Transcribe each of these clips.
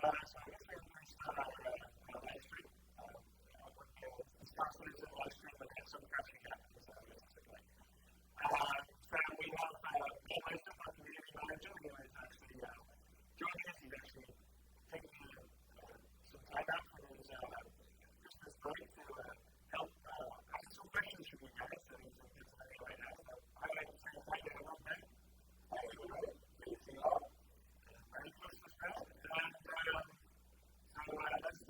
So I guess we're going to start our live stream. This password is in the live stream, but have some crashing happens, basically. So we have Paul Meister, our community manager, who is actually joining us. He's actually taking some time out from his Christmas break to help ask some questions from you guys. So he's in Pennsylvania right now. So I'd like to say hi to everyone, Ben. Hi, everybody. Good to see you all. Merry Christmas, Ben. So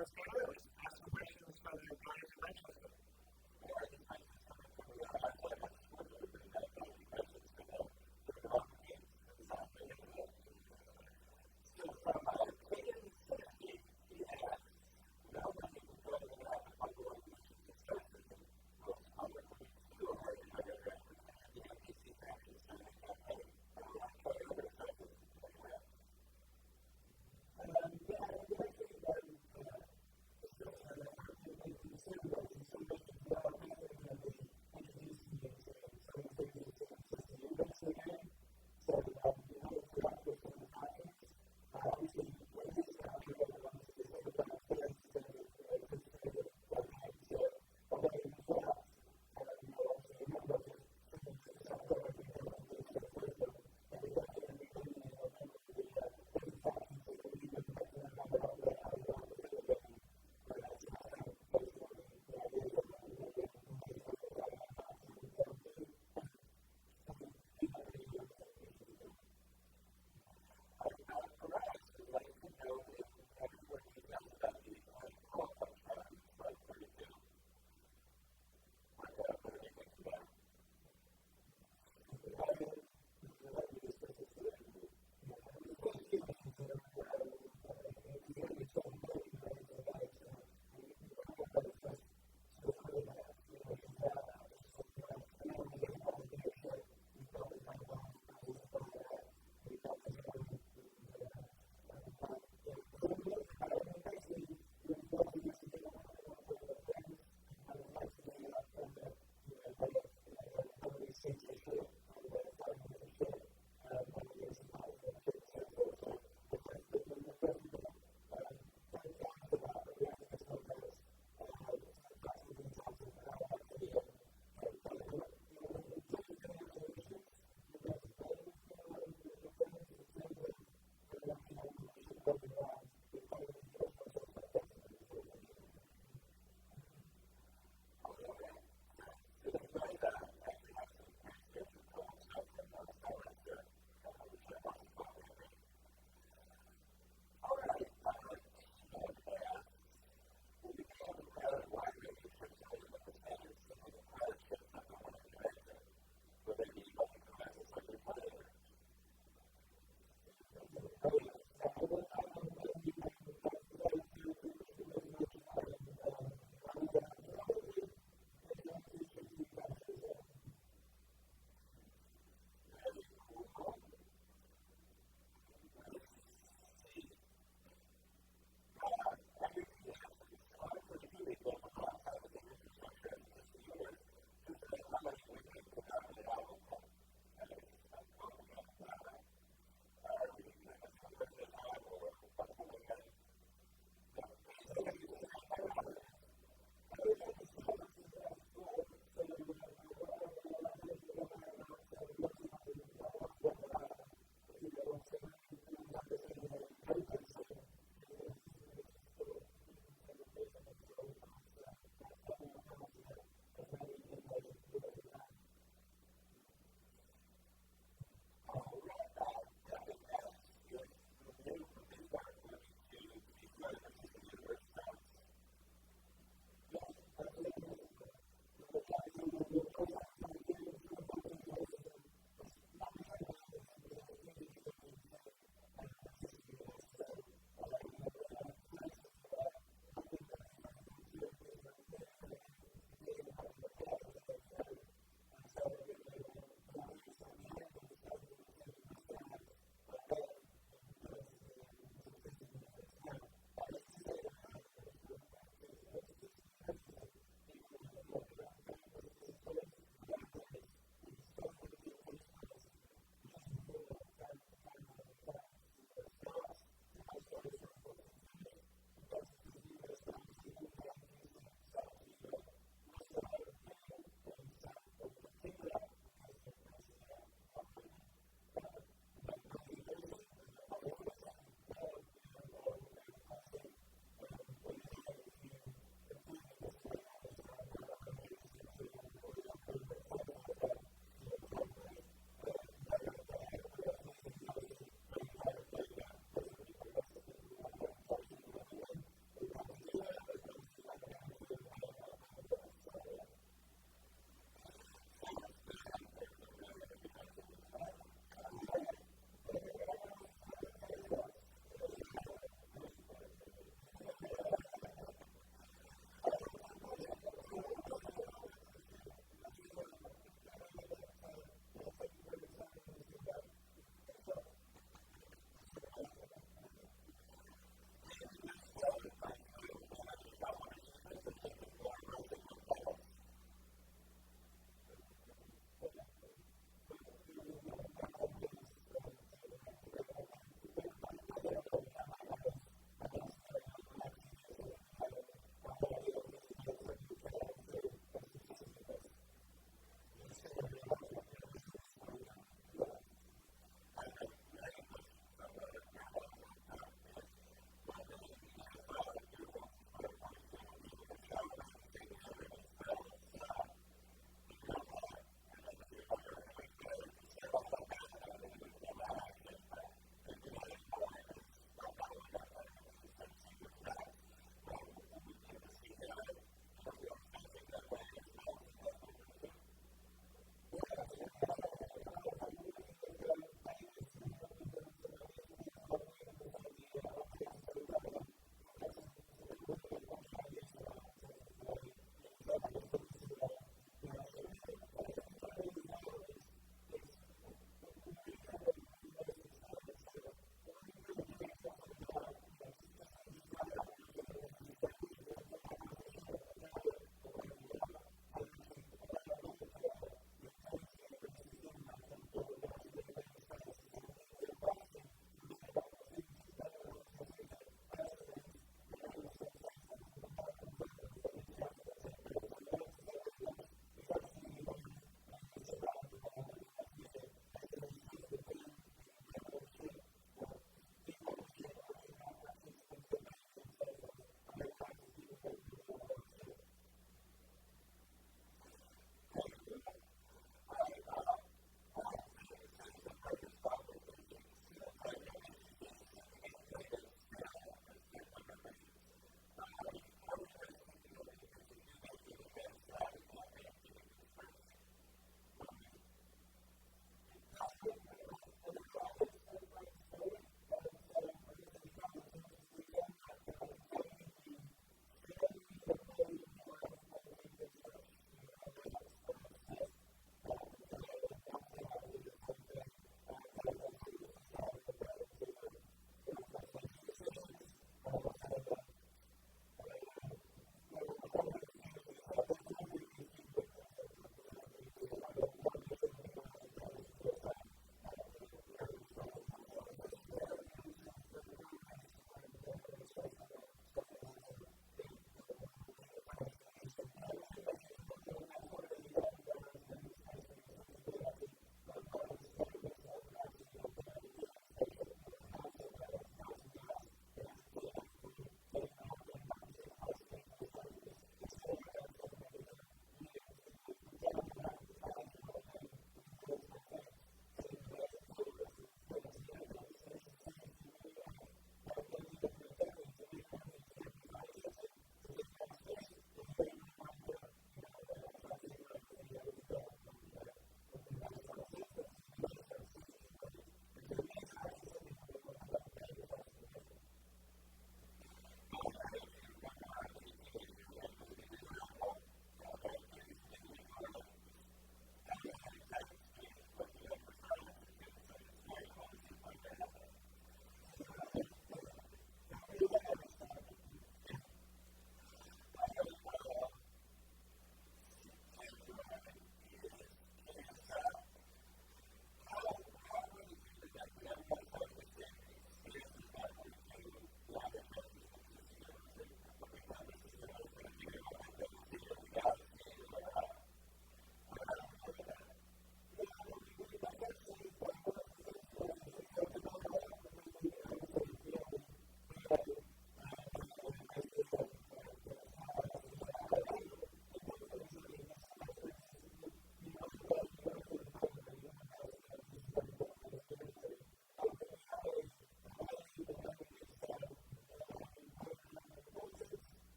let's go to it. Let's ask some questions for the players and bench listeners.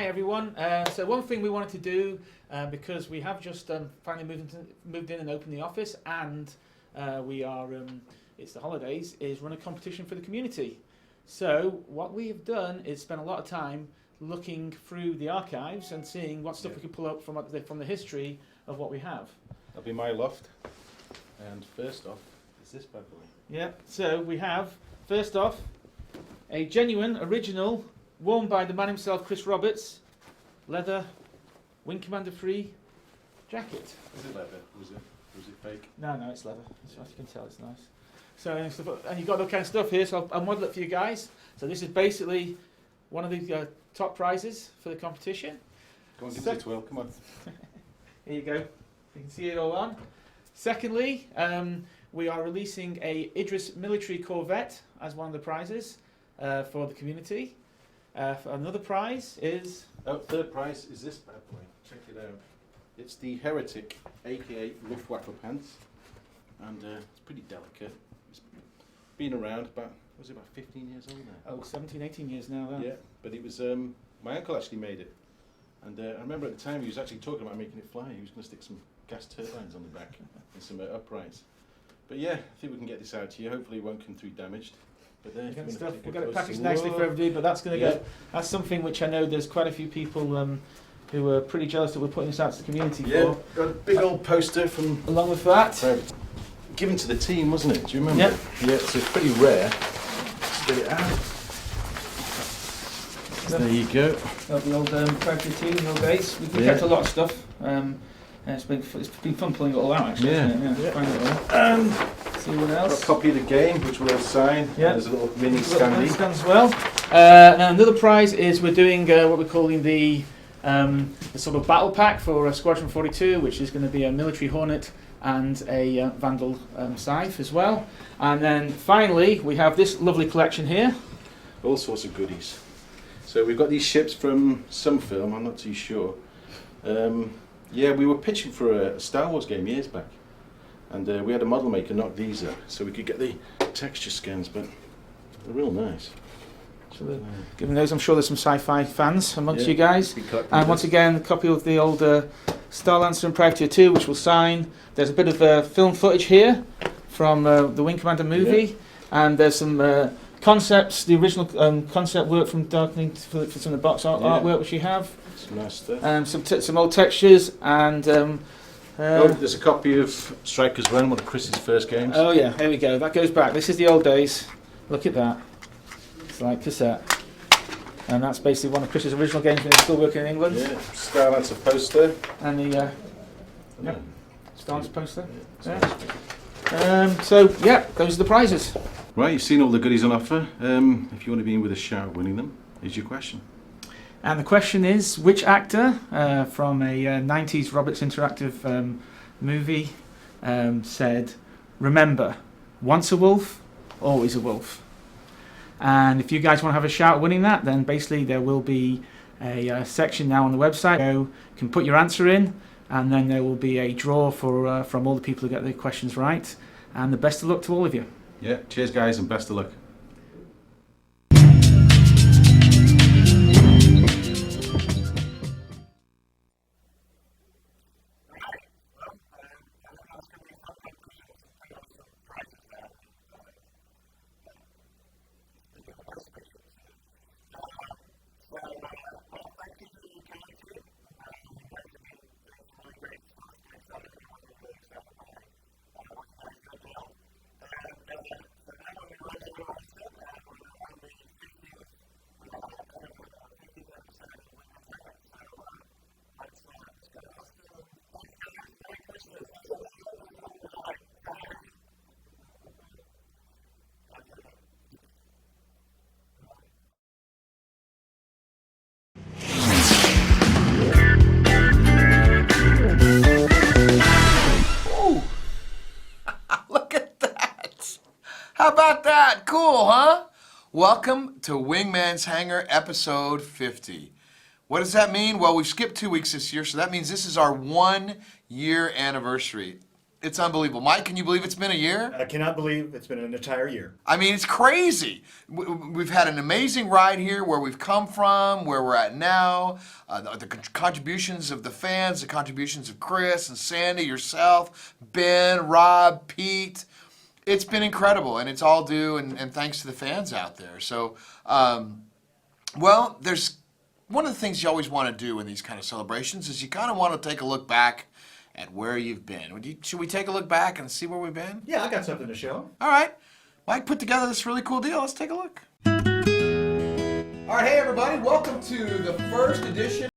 Hi everyone. So one thing we wanted to do, because we have just finally moved in and opened the office, and we are it's the holidays, is run a competition for the community. So what we have done is spend a lot of time looking through the archives and seeing what stuff we can pull up from the history of what we have. That'll be my loft. And first off is this bad boy. Yeah. So we have first off a genuine, original, worn by the man himself, Chris Roberts, leather, Wing Commander free jacket. Is it leather? Was it fake? No, it's leather. As you can tell, it's nice. So and you've got all kind of stuff here. So I'll model it for you guys. So this is basically one of the top prizes for the competition. Go on, give it a twirl. Come on. Here you go. You can see it all on. Secondly, we are releasing a Idris military corvette as one of the prizes for the community. Another prize is... Third prize is this bad boy. Check it out. It's the Heretic, aka Luftwaffe pants. And it's pretty delicate. It's been around about 15 years old now? Oh, 17, 18 years now. Yeah, but it was... my uncle actually made it. And I remember at the time he was actually talking about making it fly. He was going to stick some gas turbines on the back and some uprights. But yeah, I think we can get this out to you. Hopefully it won't come through damaged. But there, we've got it packaged nicely for everybody, but that's going to go. That's something which I know there's quite a few people who are pretty jealous that we're putting this out to the community for. Got a big old poster from... Along with that. Given to the team, wasn't it? Do you remember? Yeah, so it's pretty rare. Let's get it out. So there you go. Got the old Private team, the old base. We've kept a lot of stuff. It's been fun pulling it all out, actually. Isn't it? Find it all. See what else? Got a copy of the game, which we'll sign. Yeah. There's a little mini standee. Stand as well. Now another prize is we're doing what we're calling the sort of battle pack for Squadron 42, which is going to be a military Hornet and a Vandal scythe as well. And then finally, we have this lovely collection here. All sorts of goodies. So we've got these ships from some film, I'm not too sure. Yeah, we were pitching for a Star Wars game years back. And we had a model maker knock these up so we could get the texture scans, but they're real nice. So given those, I'm sure there's some sci-fi fans amongst you guys. And once again, a copy of the old Star Lancer and Privateer 2, which we'll sign. There's a bit of film footage here from the Wing Commander movie, and there's some concepts, the original concept work from Darkening for some of the box artwork which you have. Some nice stuff. Some old textures, and there's a copy of Strikers Run, one of Chris's first games. Oh yeah, here we go. That goes back. This is the old days. Look at that. It's like cassette. And that's basically one of Chris's original games when he was still working in England. Yeah, Star Lancer poster. And the Star Lancer poster. Yeah. So yeah, those are the prizes. Right, you've seen all the goodies on offer. If you want to be in with a shout at winning them, here's your question. And the question is, which actor from a 90s Roberts Interactive movie said, "Remember, once a wolf, always a wolf"? And if you guys want to have a shout at winning that, then basically there will be a section now on the website. You can put your answer in, and then there will be a draw for from all the people who get the questions right. And the best of luck to all of you. Yeah, cheers guys, and best of luck. How about that? Cool, huh? Welcome to Wingman's Hangar episode 50. What does that mean? Well, we've skipped 2 weeks this year, so that means this is our 1 year anniversary. It's unbelievable. Mike, can you believe it's been a year? I cannot believe it's been an entire year. I mean, it's crazy. We've had an amazing ride here, where we've come from, where we're at now, the contributions of the fans, the contributions of Chris and Sandy, yourself, Ben, Rob, Pete. It's been incredible, and it's all due and thanks to the fans out there. So, well, there's one of the things you always want to do in these kind of celebrations is you kind of want to take a look back at where you've been. Should we take a look back and see where we've been? Yeah, I got something to show. All right. Mike put together this really cool deal. Let's take a look. All right, hey everybody. Welcome to the first edition.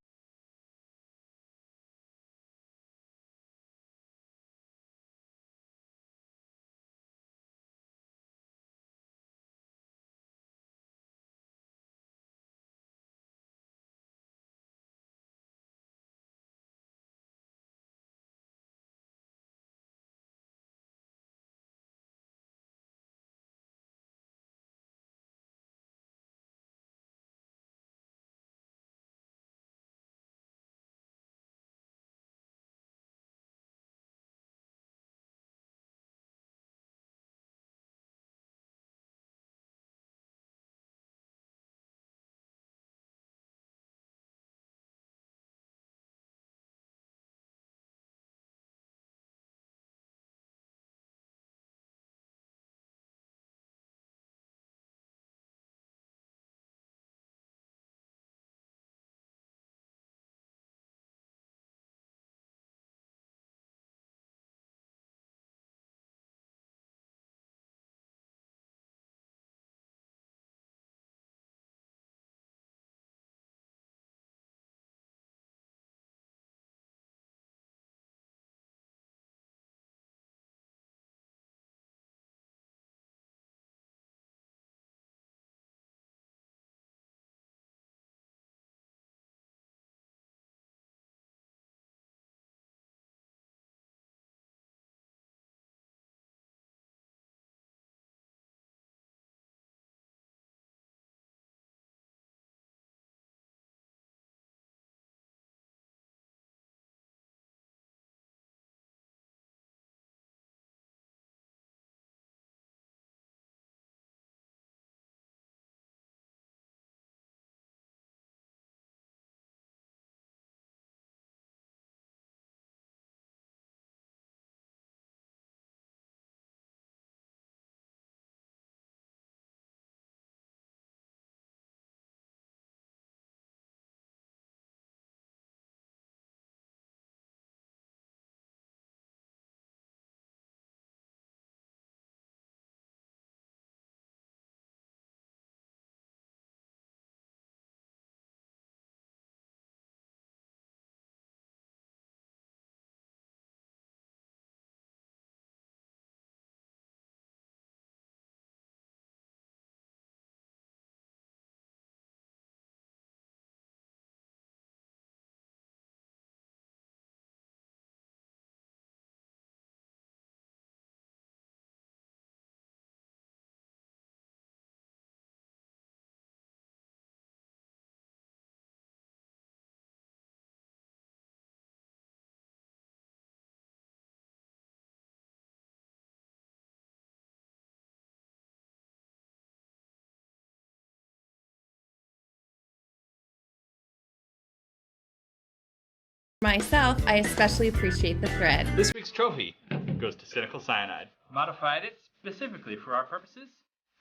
Myself, I especially appreciate the thread. This week's trophy goes to Cynical Cyanide. Modified it specifically for our purposes.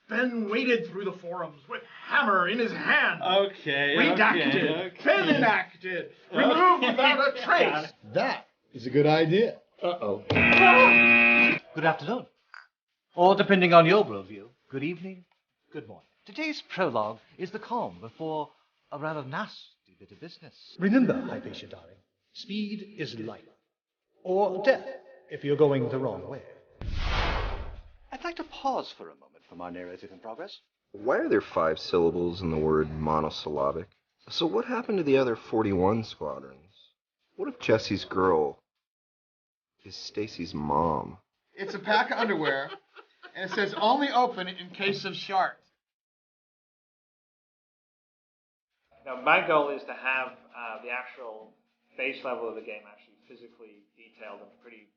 Ben waded through the forums with hammer in his hand. Okay, Redacted. Ben enacted. Removed without a trace. That is a good idea. Uh-oh. Good afternoon. Or, depending on your worldview, good evening, good morning. Today's prologue is the calm before a rather nasty bit of business. Remember, Hypatia, darling, speed is life. Or death, if you're going the wrong way. I'd like to pause for a moment from our narrative in progress. Why are there 5 syllables in the word monosyllabic? So what happened to the other 41 squadrons? What if Jesse's girl is Stacy's mom? It's a pack of underwear, and it says only open in case of shark. Now, my goal is to have the actual base level of the game actually physically detailed and pretty,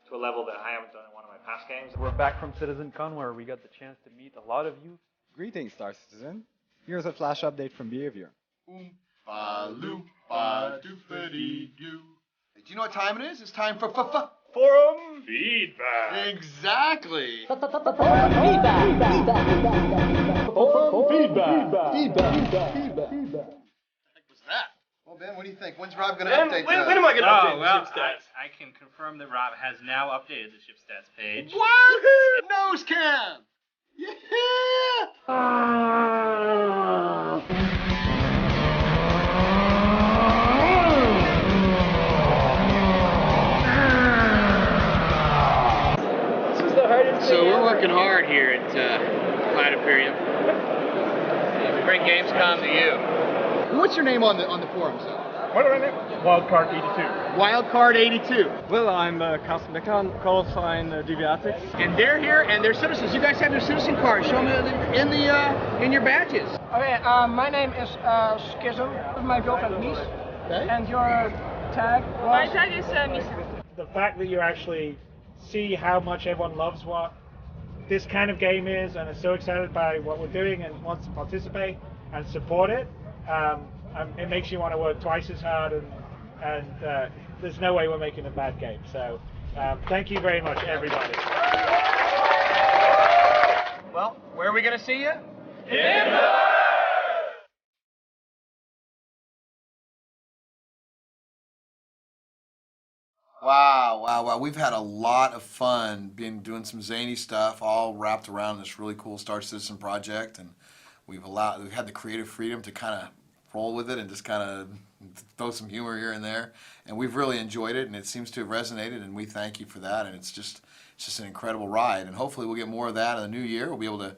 to a level that I haven't done in one of my past games. We're back from CitizenCon where we got the chance to meet a lot of you. Greetings, Star Citizen. Here's a flash update from Behavior. Oompa-loompa doopity-doo. Do you know what time it is? It's time for Forum feedback. Exactly. What's that? Well, Ben, what do you think? When's Rob going to update? When am I going to update the ship stats? I can confirm that Rob has now updated the ship stats page. What? Nose cam. Yeah. So we're working hard here at Planetarium. We bring Gamescom to you. What's your name on the forums, though? What are my name? Wildcard 82. Wildcard 82. Well, I'm Carsten Becker, call sign Deviatics. And they're here, and they're citizens. You guys have their citizen cards. Show them in your badges. Okay, my name is Schism. My girlfriend Mies. Okay. And your tag was? My tag is Misa. The fact that you actually see how much everyone loves what this kind of game is and are so excited by what we're doing and wants to participate and support it, it makes you want to work twice as hard, and there's no way we're making a bad game. So thank you very much, everybody. Well, where are we going to see you? Wow. We've had a lot of fun doing some zany stuff, all wrapped around this really cool Star Citizen project, and we've had the creative freedom to kind of roll with it and just kind of throw some humor here and there, and we've really enjoyed it, and it seems to have resonated, and we thank you for that, and it's just an incredible ride, and hopefully we'll get more of that in the new year. We'll be able to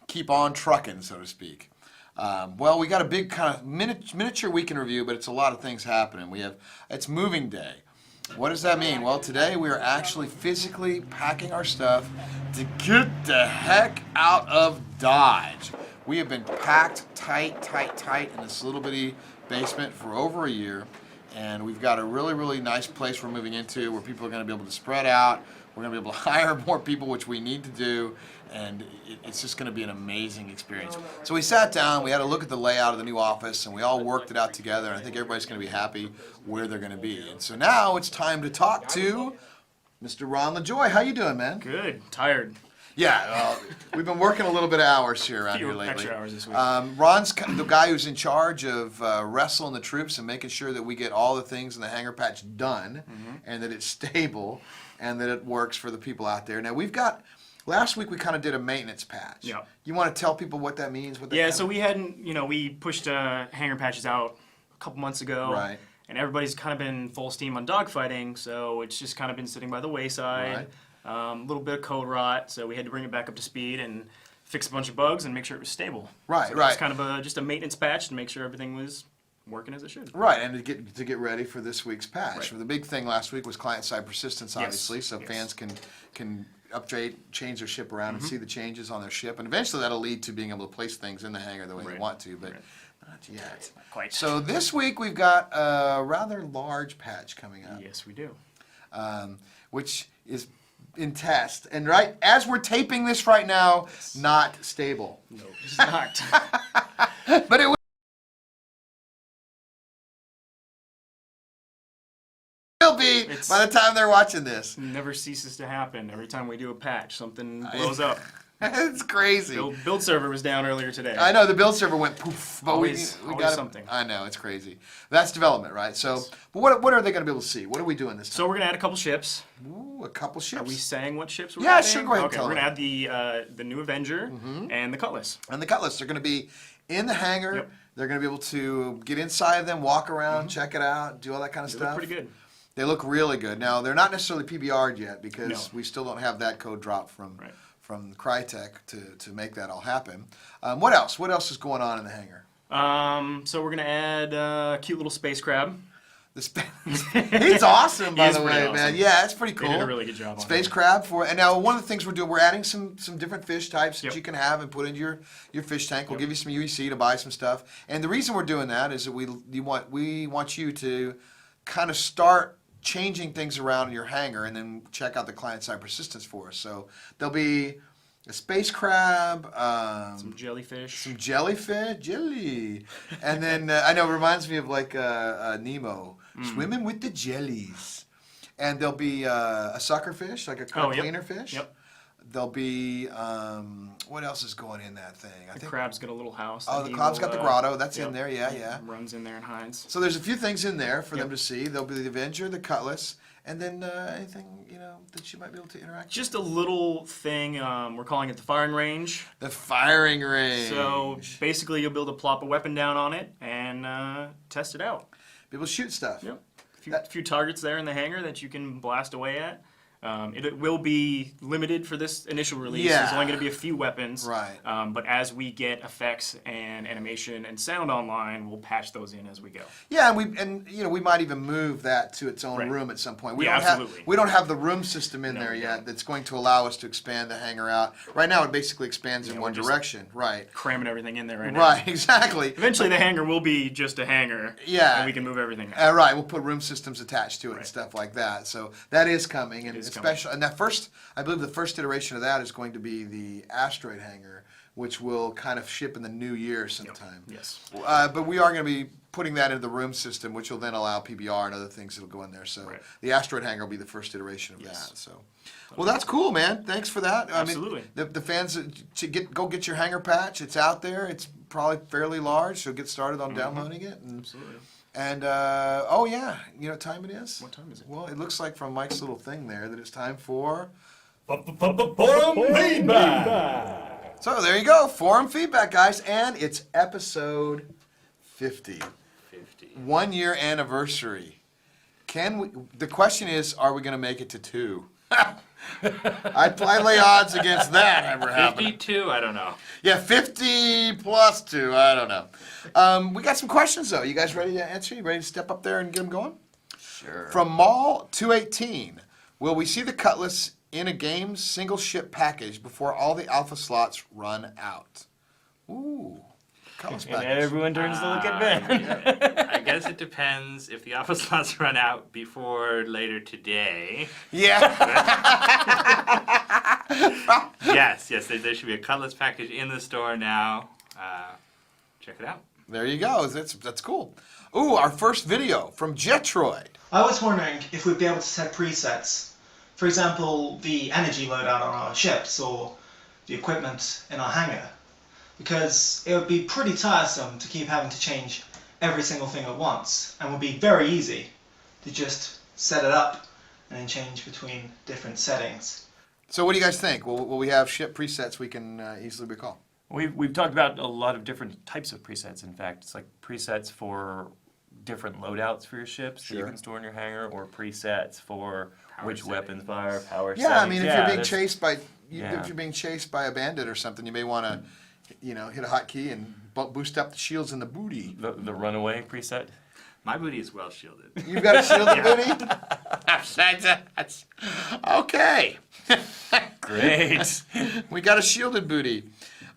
keep on trucking, so to speak. Well, we got a big kind of miniature week in review, but it's a lot of things happening. It's moving day. What does that mean? Well, today we are actually physically packing our stuff to get the heck out of Dodge. We have been packed tight in this little bitty basement for over a year, and we've got a really, really nice place we're moving into where people are going to be able to spread out. We're going to be able to hire more people, which we need to do, and it's just going to be an amazing experience. So we sat down, we had a look at the layout of the new office, and we all worked it out together, and I think everybody's going to be happy where they're going to be. And so now it's time to talk to Mr. Ron LaJoy. How you doing, man? Good. Tired. Yeah, well, we've been working a little bit of hours here around here lately. Extra hours this week. Ron's the guy who's in charge of wrestling the troops and making sure that we get all the things in the hangar patch done, and that it's stable, and that it works for the people out there. Now last week we kind of did a maintenance patch. Yeah. You want to tell people what that means? So we pushed hangar patches out a couple months ago. Right. And everybody's kind of been full steam on dogfighting, so it's just kind of been sitting by the wayside. Right. A little bit of code rot, so we had to bring it back up to speed and fix a bunch of bugs and make sure it was stable. Right, so right. It's kind of just a maintenance patch to make sure everything was working as it should. Right, and to get ready for this week's patch. Right. So the big thing last week was client-side persistence, obviously, so Yes. fans can update, change their ship around, and see the changes on their ship, and eventually that'll lead to being able to place things in the hangar the way they want to, but not yet. Not quite. So this week we've got a rather large patch coming up. Yes, we do. Which is in test, and right as we're taping this right now, not stable. No, it's not. But it will be by the time they're watching this. Never ceases to happen. Every time we do a patch, something blows up. It's crazy. Build server was down earlier today. I know, the build server went poof, but Always we got something. I know, it's crazy. That's development, right? So, but what are they going to be able to see? What are we doing this time? So we're going to add a couple ships. Ooh, a couple ships. Are we saying what ships we're Yeah, adding? sure, go ahead and Okay, tell we're them. going to add the new Avenger and the Cutlass. And the Cutlass, they're going to be in the hangar. Yep. They're going to be able to get inside of them, walk around, check it out, do all that kind of They stuff. look pretty good. They look really good. Now, they're not necessarily PBR'd yet because we still don't have that code drop from Crytek to make that all happen. What else? What else is going on in the hangar? So we're going to add a cute little space crab. He's awesome, by the way, man. Yeah, it's pretty cool. They did a really good job on Space it. crab and now one of the things we're doing, we're adding some different fish types that you can have and put into your fish tank. We'll give you some UEC to buy some stuff. And the reason we're doing that is that we want you to kind of start changing things around in your hangar, and then check out the client-side persistence for us. So there'll be a space crab, some jellyfish, jelly, and then I know it reminds me of like Nemo swimming with the jellies. And there'll be a suckerfish, like a cleaner fish. Yep. There'll be what else is going in that thing? I think crab's got a little house. Oh, the crab's got the grotto. That's in there. Yeah. Runs in there and hides. So there's a few things in there for them to see. There'll be the Avenger, the Cutlass, and then anything that you might be able to interact. Just a little thing. We're calling it the firing range. The firing range. So basically, you'll be able to plop a weapon down on it and test it out. Be able to shoot stuff. Yep. A few targets there in the hangar that you can blast away at. It will be limited for this initial release. Yeah. There's only going to be a few weapons. Right. But as we get effects and animation and sound online, we'll patch those in as we go. Yeah, and we might even move that to its own room at some point. We don't have the room system in there yet that's going to allow us to expand the hangar out. Right now, it basically expands in one direction. Right. Cramming everything in there right now. Right, exactly. Eventually, the hangar will be just a hangar. Yeah. And we can move everything out. Right, we'll put room systems attached to it and stuff like that. So that is coming, and especially, and I believe the first iteration of that is going to be the asteroid hangar, which will kind of ship in the new year sometime. Yep. Yes. But we are going to be putting that into the room system, which will then allow PBR and other things that'll go in there. So the asteroid hangar will be the first iteration of that. So, well, that's cool, man. Thanks for that. Absolutely. I mean, the fans go get your hangar patch. It's out there. It's probably fairly large, so get started on downloading it. And, absolutely. And oh yeah, you know what time it is? What time is it? Well, it looks like from Mike's little thing there that it's time for Forum feedback. So there you go, forum feedback, guys, and it's episode 50. 1 year anniversary. The question is, are we going to make it to 2? I lay odds against that ever happening. 52, I don't know. Yeah, 50 plus 2, I don't know. We got some questions, though. You guys ready to answer? You ready to step up there and get them going? Sure. From Mall 218, will we see the Cutlass in a game's single ship package before all the alpha slots run out? Ooh. And everyone turns to look at Ben. I guess it depends if the alpha slots run out before later today. Yeah. yes, there should be a Cutlass package in the store now. Check it out. There you go. That's cool. Ooh, our first video from Jetroid. I was wondering if we'd be able to set presets. For example, the energy loadout on our ships or the equipment in our hangar. Because it would be pretty tiresome to keep having to change every single thing at once, and would be very easy to just set it up and then change between different settings. So what do you guys think? Will we have ship presets we can easily recall? We've talked about a lot of different types of presets. In fact, it's like presets for different loadouts for your ships that you can store in your hangar, or presets for which weapons fire, power settings. Yeah, I mean, if you're being chased by if you're being chased by a bandit or something, you may want to hit a hotkey and boost up the shields in the booty. The runaway preset? My booty is well shielded. You've got a shielded booty? Okay. Great. We got a shielded booty.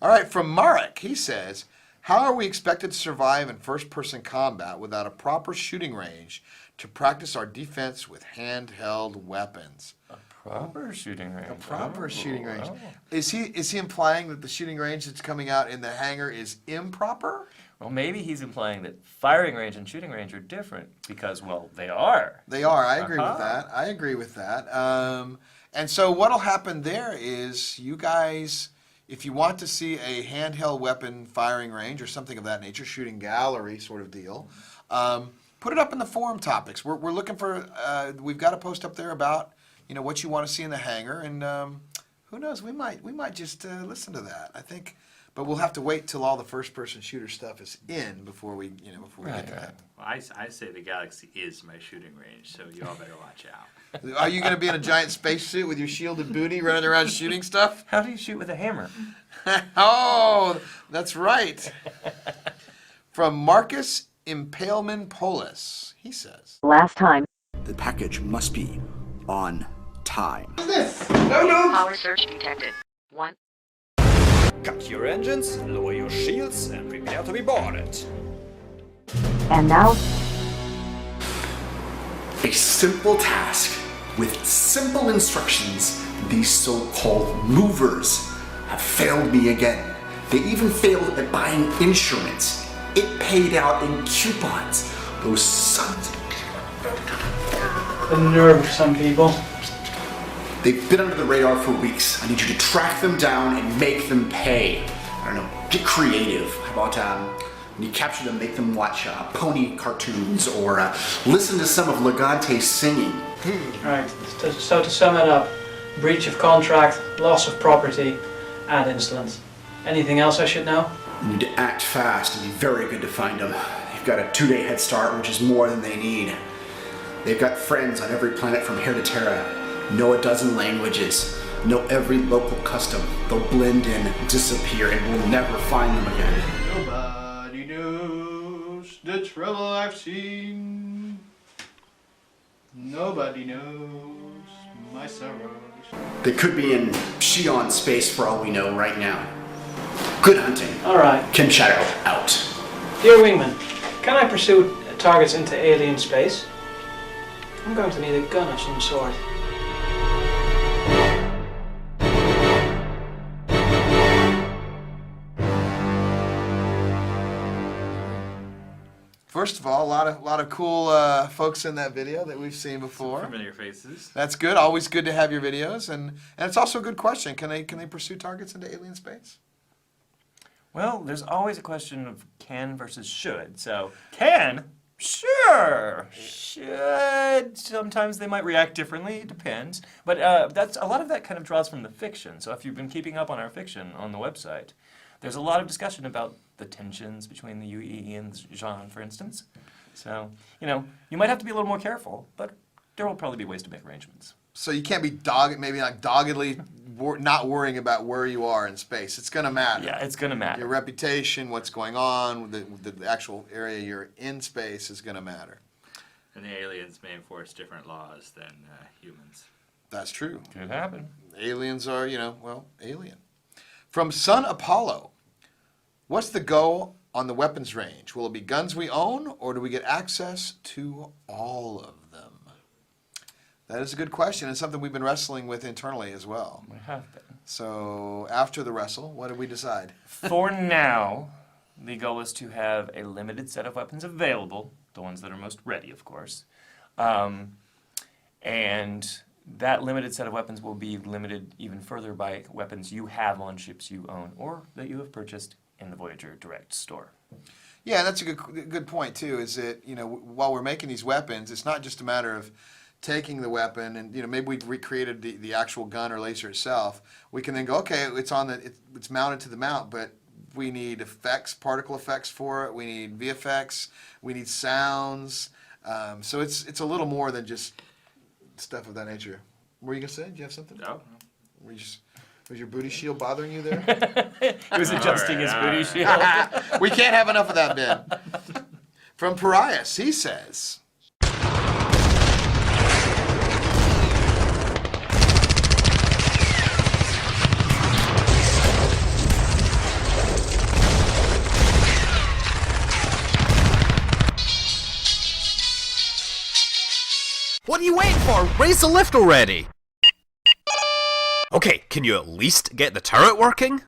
All right, from Marek, he says, how are we expected to survive in first-person combat without a proper shooting range to practice our defense with handheld weapons? Proper shooting range. A proper shooting range. Is he implying that the shooting range that's coming out in the hangar is improper? Well, maybe he's implying that firing range and shooting range are different because, well, they are. They are. I agree with that. And so what'll happen there is you guys, if you want to see a handheld weapon firing range or something of that nature, shooting gallery sort of deal, put it up in the forum topics. We're looking for, we've got a post up there about what you want to see in the hangar, and who knows, we might just listen to that. I think, but we'll have to wait till all the first-person shooter stuff is in before we get to that. Well, I say the galaxy is my shooting range, so you all better watch out. Are you going to be in a giant spacesuit with your shielded booty running around shooting stuff? How do you shoot with a hammer? Oh, that's right. From Marcus Impaleman Polis, he says, last time. The package must be on time. Power surge detected. 1. Cut your engines, lower your shields, and prepare to be boarded. And now, A simple task with simple instructions, these so-called movers have failed me again. They even failed at buying insurance. It paid out in coupons. Those sons of... The nerve of some people. They've been under the radar for weeks. I need you to track them down and make them pay. I don't know, get creative. How about when you capture them, make them watch pony cartoons or listen to some of Legante singing. Right, so to sum it up, breach of contract, loss of property, and insolence. Anything else I should know? You need to act fast and be very good to find them. They've got a 2-day head start, which is more than they need. They've got friends on every planet from here to Terra, know a dozen languages, know every local custom. They'll blend in, disappear, and we'll never find them again. Nobody knows the trouble I've seen. Nobody knows my sorrows. They could be in Xi'an space for all we know right now. Good hunting. Alright. Kim Shadow, out. Dear Wingman, can I pursue targets into alien space? I'm going to need a gun of some sort. First of all, a lot of cool folks in that video that we've seen before. Some familiar faces. That's good. Always good to have your videos, and it's also a good question. Can they pursue targets into alien space? Well, there's always a question of can versus should. So, can? Sure. Should. Sometimes they might react differently. It depends. But that's a lot of that kind of draws from the fiction. So if you've been keeping up on our fiction on the website, there's a lot of discussion about the tensions between the UE and Jean, for instance. So, you might have to be a little more careful, but there will probably be ways to make arrangements. So you can't be doggedly not worrying about where you are in space. It's going to matter. Yeah, it's going to matter. Your reputation, what's going on, the actual area you're in space is going to matter. And the aliens may enforce different laws than humans. That's true. Could happen. Aliens are, alien. From Sun Apollo, what's the goal on the weapons range? Will it be guns we own, or do we get access to all of them? That is a good question, and something we've been wrestling with internally as well. We have been. So after the wrestle, what did we decide? For now, the goal is to have a limited set of weapons available, the ones that are most ready, of course. And that limited set of weapons will be limited even further by weapons you have on ships you own or that you have purchased in the Voyager Direct store. Yeah, that's a good point, too, is that, while we're making these weapons, it's not just a matter of taking the weapon and, maybe we've recreated the actual gun or laser itself. We can then go, okay, it's mounted to the mount, but we need effects, particle effects for it. We need VFX. We need sounds. So it's a little more than just stuff of that nature. What were you going to say? Do you have something? No. Was your booty shield bothering you there? He was adjusting his booty shield. We can't have enough of that, Ben. From Parias, he says... What are you waiting for? Raise the lift already! Okay, can you at least get the turret working?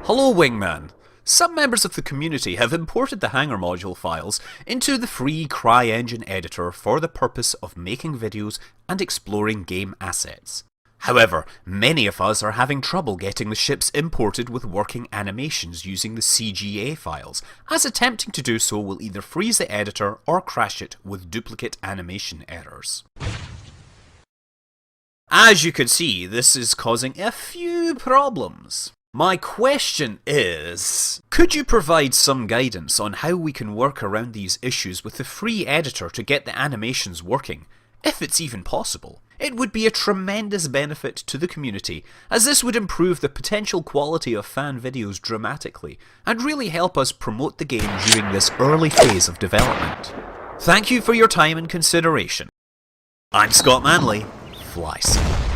Hello, Wingman. Some members of the community have imported the Hangar module files into the free CryEngine editor for the purpose of making videos and exploring game assets. However, many of us are having trouble getting the ships imported with working animations using the CGA files, as attempting to do so will either freeze the editor or crash it with duplicate animation errors. As you can see, this is causing a few problems. My question is, could you provide some guidance on how we can work around these issues with the free editor to get the animations working, if it's even possible? It would be a tremendous benefit to the community, as this would improve the potential quality of fan videos dramatically, and really help us promote the game during this early phase of development. Thank you for your time and consideration. I'm Scott Manley, Fly Safe.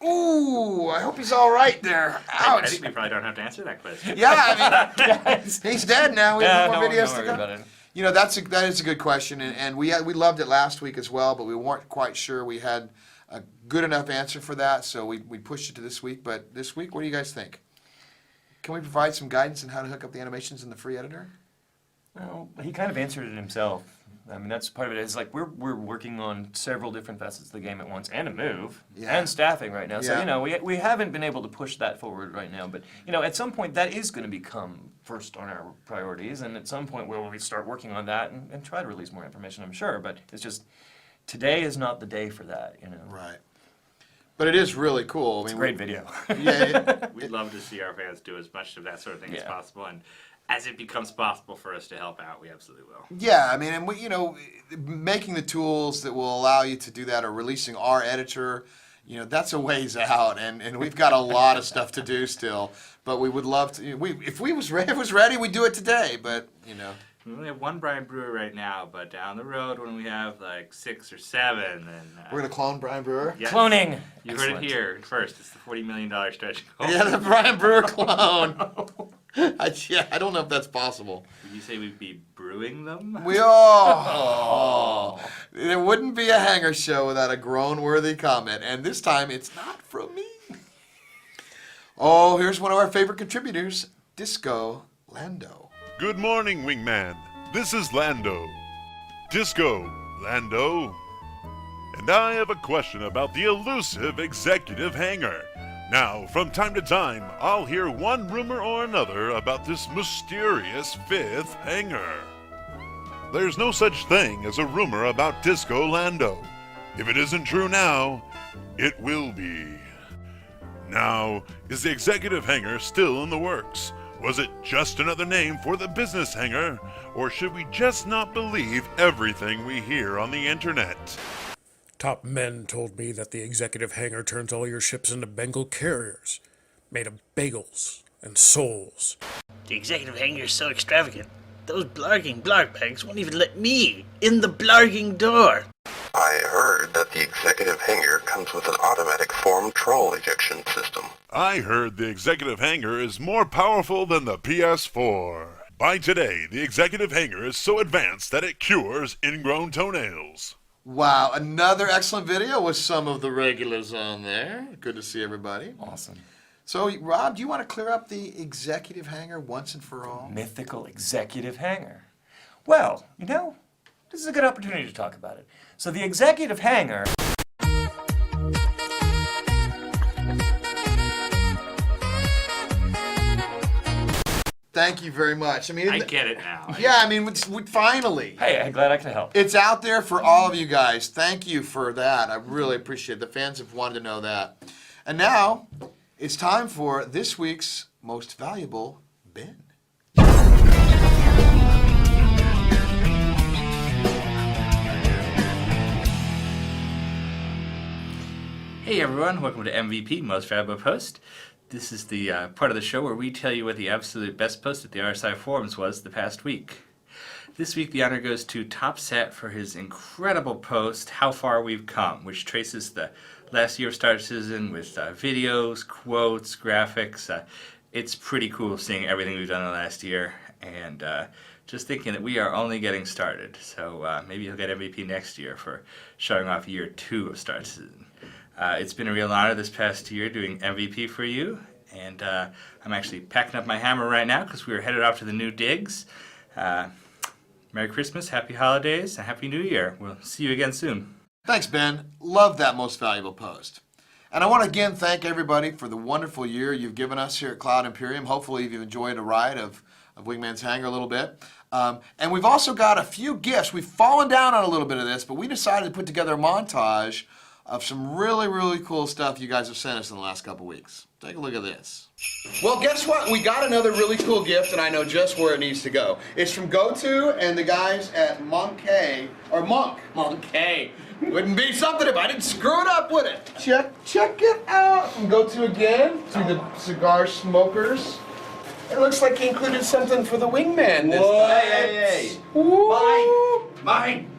Ooh, I hope he's all right there. Ouch. I think we probably don't have to answer that question. Yeah, I mean, he's dead now. We have more videos to worry go. about it. You know, that is a good question, and we loved it last week as well, but we weren't quite sure we had a good enough answer for that, so we pushed it to this week. But this week, what do you guys think? Can we provide some guidance on how to hook up the animations in the free editor? Well, he kind of answered it himself. I mean, that's part of it. It's like we're working on several different facets of the game at once, and a move, and staffing right now. So, Yeah. you know, we haven't been able to push that forward right now. But, you know, at some point, that is going to become first on our priorities. And at some point, we'll start working on that and try to release more information, I'm sure. But it's just, today is not the day for that, you know. Right. But it is really cool. I mean, It's a great video. We'd love to see our fans do as much of that sort of thing as possible. And as it becomes possible for us to help out, we absolutely will. Yeah, I mean, and we, you know, making the tools that will allow you to do that, or releasing our editor, you know, that's a ways out, and we've got a lot of stuff to do still. But we would love to. If it was ready, we'd do it today. But you know, We only have one Brian Brewer right now, but down the road when we have like 6 or 7, then we're gonna clone Brian Brewer. Yes. Cloning. You heard it here first. It's the $40 million stretch goal. Yeah, the Brian Brewer clone. I don't know if that's possible. Would you say we'd be brewing them? There wouldn't be a Hanger show without a groan-worthy comment, and this time it's not from me. Oh, here's one of our favorite contributors, Disco Lando. Good morning, Wingman. This is Lando. Disco Lando. And I have a question about the elusive executive hanger. Now, from time to time, I'll hear one rumor or another about this mysterious 5th hanger. There's no such thing as a rumor about Disco Lando. If it isn't true now, it will be. Now, is the executive hanger still in the works? Was it just another name for the business hanger? Or should we just not believe everything we hear on the internet? Top men told me that the executive hangar turns all your ships into Bengal carriers, made of bagels and souls. The executive hangar is so extravagant. Those blarging blargbags won't even let me in the blarging door. I heard that the executive hangar comes with an automatic form troll ejection system. I heard the executive hanger is more powerful than the PS4. By today, the executive hanger is so advanced that it cures ingrown toenails. Wow, another excellent video with some of the regulars on there. Good to see everybody. Awesome. So, Rob, do you want to clear up the executive hanger once and for all? Mythical executive hanger. Well, you know, this is a good opportunity to talk about it. So the executive hanger... Thank you very much. I mean, I get it now. Yeah, I mean, finally. Hey, I'm glad I could help. It's out there for all of you guys. Thank you for that. I really appreciate it. The fans have wanted to know that. And now, it's time for this week's most valuable bin. Hey everyone, welcome to MVP, Most Valuable Post. This is the part of the show where we tell you what the absolute best post at the RSI forums was the past week. This week the honor goes to Top Set for his incredible post, How Far We've Come, which traces the last year of Star Citizen with videos, quotes, graphics. It's pretty cool seeing everything we've done in the last year, and just thinking that we are only getting started. So maybe you'll get MVP next year for showing off year 2 of Star Citizen. It's been a real honor this past year doing MVP for you, and I'm actually packing up my hammer right now because we are headed off to the new digs. Merry Christmas, Happy Holidays, and Happy New Year. We'll see you again soon. Thanks, Ben. Love that most valuable post. And I want to again thank everybody for the wonderful year you've given us here at Cloud Imperium. Hopefully you've enjoyed a ride of Wingman's Hangar a little bit. And we've also got a few gifts. We've fallen down on a little bit of this, but we decided to put together a montage of some really, really cool stuff you guys have sent us in the last couple weeks. Take a look at this. Well, guess what? We got another really cool gift, and I know just where it needs to go. It's from GoTo and the guys at Monk. Wouldn't be something if I didn't screw it up, would it? Check it out. From GoTo again to the cigar smokers. It looks like he included something for the Wingman this time. Hey. Woo. Mine.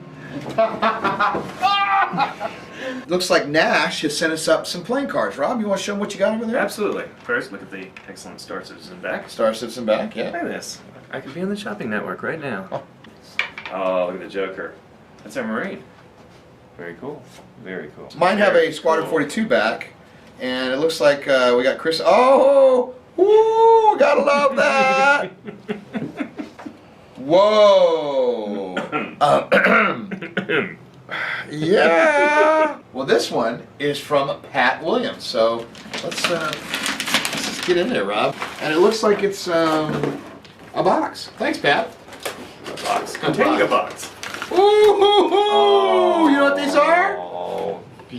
Looks like Nash has sent us up some playing cards. Rob, you want to show them what you got over there? Absolutely. First, look at the excellent Star Citizen back. Star Citizen back, yeah. Look at this. I could be on the shopping network right now. Oh, look at the Joker. That's our Marine. Very cool. Very cool. Mine have a Squadron 42 back, and it looks like we got Chris. Oh! Woo! Gotta love that! Whoa! Yeah! Well, this one is from Pat Williams, so let's just get in there, Rob. And it looks like it's a box. Thanks, Pat. A box. Containing a box. Ooh! You know what these are?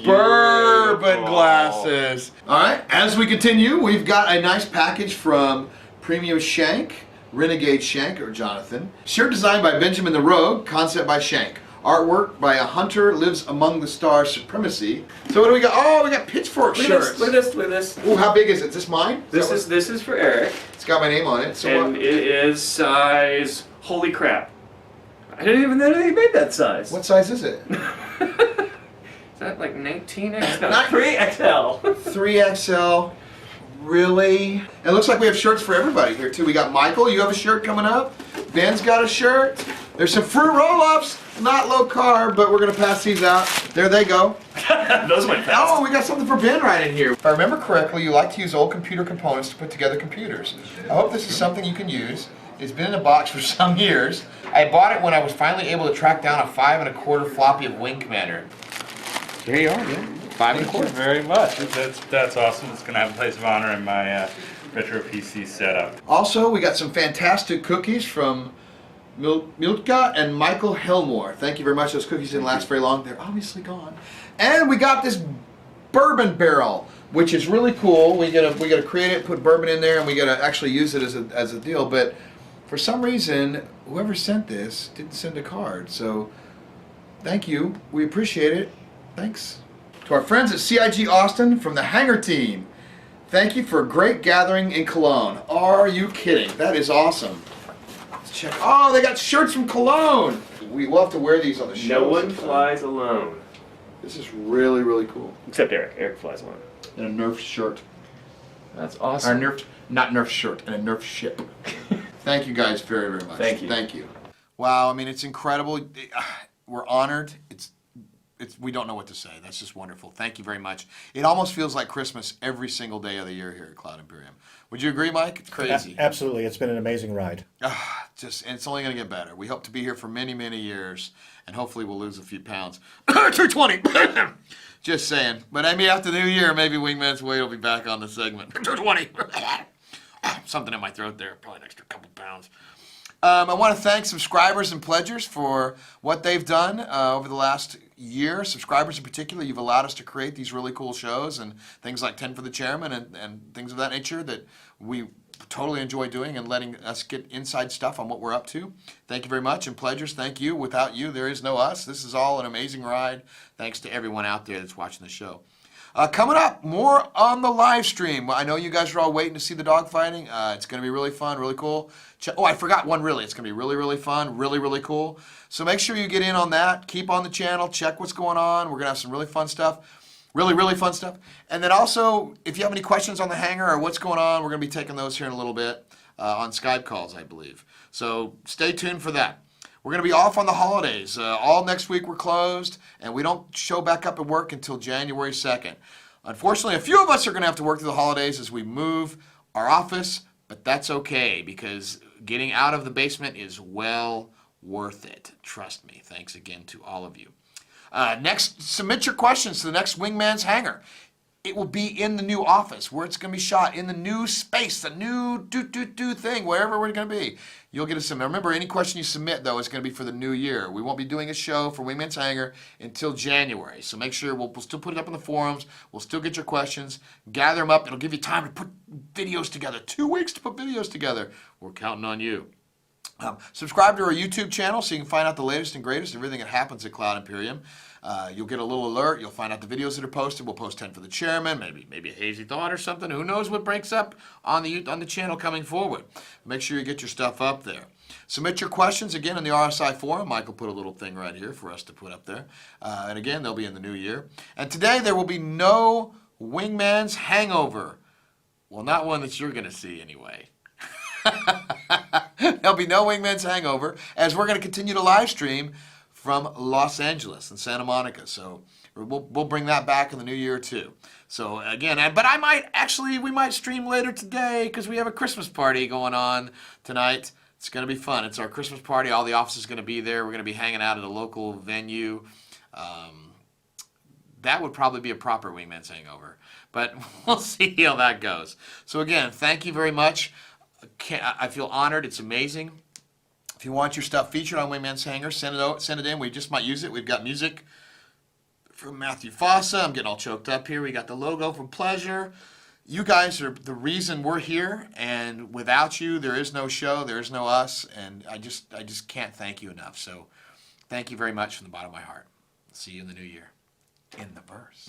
Bourbon glasses. All right, as we continue, we've got a nice package from Premium Shank, Renegade Shank, or Jonathan. Shirt designed by Benjamin the Rogue, concept by Shank. Artwork by A Hunter Lives Among the Stars Supremacy. So what do we got? Oh, we got Pitchfork shirts. Look at this. Ooh, how big is it? Is this mine? This is for Eric. It's got my name on it. So and it is size, holy crap. I didn't even know they made that size. What size is it? Is that like 19X? No, 3XL. 3XL. Really? It looks like we have shirts for everybody here too. We got Michael, you have a shirt coming up. Ben's got a shirt. There's some fruit roll-ups, not low carb, but we're gonna pass these out. There they go. Those went fast. Oh, we got something for Ben right in here. If I remember correctly, you like to use old computer components to put together computers. I hope this is something you can use. It's been in a box for some years. I bought it when I was finally able to track down a 5 1/4 floppy of Wing Commander. Here you are, man. 5 1/4. Thank you very much. That's awesome. It's going to have a place of honor in my retro PC setup. Also, we got some fantastic cookies from Milka and Michael Helmore. Thank you very much. Those cookies didn't last very long. They're obviously gone. And we got this bourbon barrel, which is really cool. We gotta create it, put bourbon in there, and we gotta actually use it as a deal. But for some reason, whoever sent this didn't send a card. So thank you. We appreciate it. Thanks. To our friends at CIG Austin from the Hangar team, thank you for a great gathering in Cologne. Are you kidding? That is awesome. Let's check. Oh, they got shirts from Cologne. We'll have to wear these on the show. No one flies alone. This is really, really cool. Except Eric. Eric flies alone. And a Nerf shirt. That's awesome. Our Nerf, not Nerf shirt, and a Nerf ship. Thank you guys very, very much. Thank you. Thank you. Wow, I mean, it's incredible. We're honored. We don't know what to say. That's just wonderful. Thank you very much. It almost feels like Christmas every single day of the year here at Cloud Imperium. Would you agree, Mike? It's crazy. Absolutely. It's been an amazing ride. And it's only going to get better. We hope to be here for many, many years, and hopefully we'll lose a few pounds. 220. Just saying. But I mean, after the new year, maybe Wingman's Way will be back on the segment. 220. Something in my throat there. Probably an extra couple pounds. I want to thank subscribers and pledgers for what they've done over the last year. Subscribers in particular, you've allowed us to create these really cool shows and things like 10 for the Chairman and things of that nature that we totally enjoy doing and letting us get inside stuff on what we're up to. Thank you very much. And pledgers, thank you. Without you, there is no us. This is all an amazing ride. Thanks to everyone out there that's watching the show. Coming up, more on the live stream. I know you guys are all waiting to see the dogfighting. It's going to be really fun, really cool. Oh, I forgot one really. It's going to be really, really fun, really, really cool. So make sure you get in on that. Keep on the channel. Check what's going on. We're going to have some really fun stuff. Really, really fun stuff. And then also, if you have any questions on the hangar or what's going on, we're going to be taking those here in a little bit on Skype calls, I believe. So stay tuned for that. We're going to be off on the holidays. All next week we're closed, and we don't show back up at work until January 2nd. Unfortunately, a few of us are going to have to work through the holidays as we move our office, but that's okay because getting out of the basement is well worth it. Trust me. Thanks again to all of you. Next, submit your questions to the next Wingman's Hangar. It will be in the new office where it's going to be shot, in the new space, the new thing, wherever we're going to be. You'll get a submit. Remember, any question you submit, though, is going to be for the new year. We won't be doing a show for Wingman's Hangar until January. So make sure we'll still put it up in the forums. We'll still get your questions. Gather them up. It'll give you time to put videos together. 2 weeks to put videos together. We're counting on you. Subscribe to our YouTube channel so you can find out the latest and greatest, everything that happens at Cloud Imperium. You'll get a little alert. You'll find out the videos that are posted. We'll post 10 for the chairman, maybe a hazy thought or something. Who knows what breaks up on the channel coming forward. Make sure you get your stuff up there. Submit your questions again in the RSI forum. Michael put a little thing right here for us to put up there. And again, they'll be in the new year. And today there will be no Wingman's Hangover. Well, not one that you're going to see anyway. There'll be no Wingman's Hangover, as we're going to continue to live stream from Los Angeles and Santa Monica. So we'll bring that back in the new year too. So again, but we might stream later today because we have a Christmas party going on tonight. It's going to be fun. It's our Christmas party. All the office is going to be there. We're going to be hanging out at a local venue. That would probably be a proper Wingman's Hangover, but we'll see how that goes. So again, thank you very much. I feel honored. It's amazing. If you want your stuff featured on Wingman's Hangar, send it in. We just might use it. We've got music from Matthew Fossa. I'm getting all choked up here. We got the logo from Pleasure. You guys are the reason we're here, and without you, there is no show, there is no us, and I just can't thank you enough. So thank you very much from the bottom of my heart. See you in the new year. In the verse.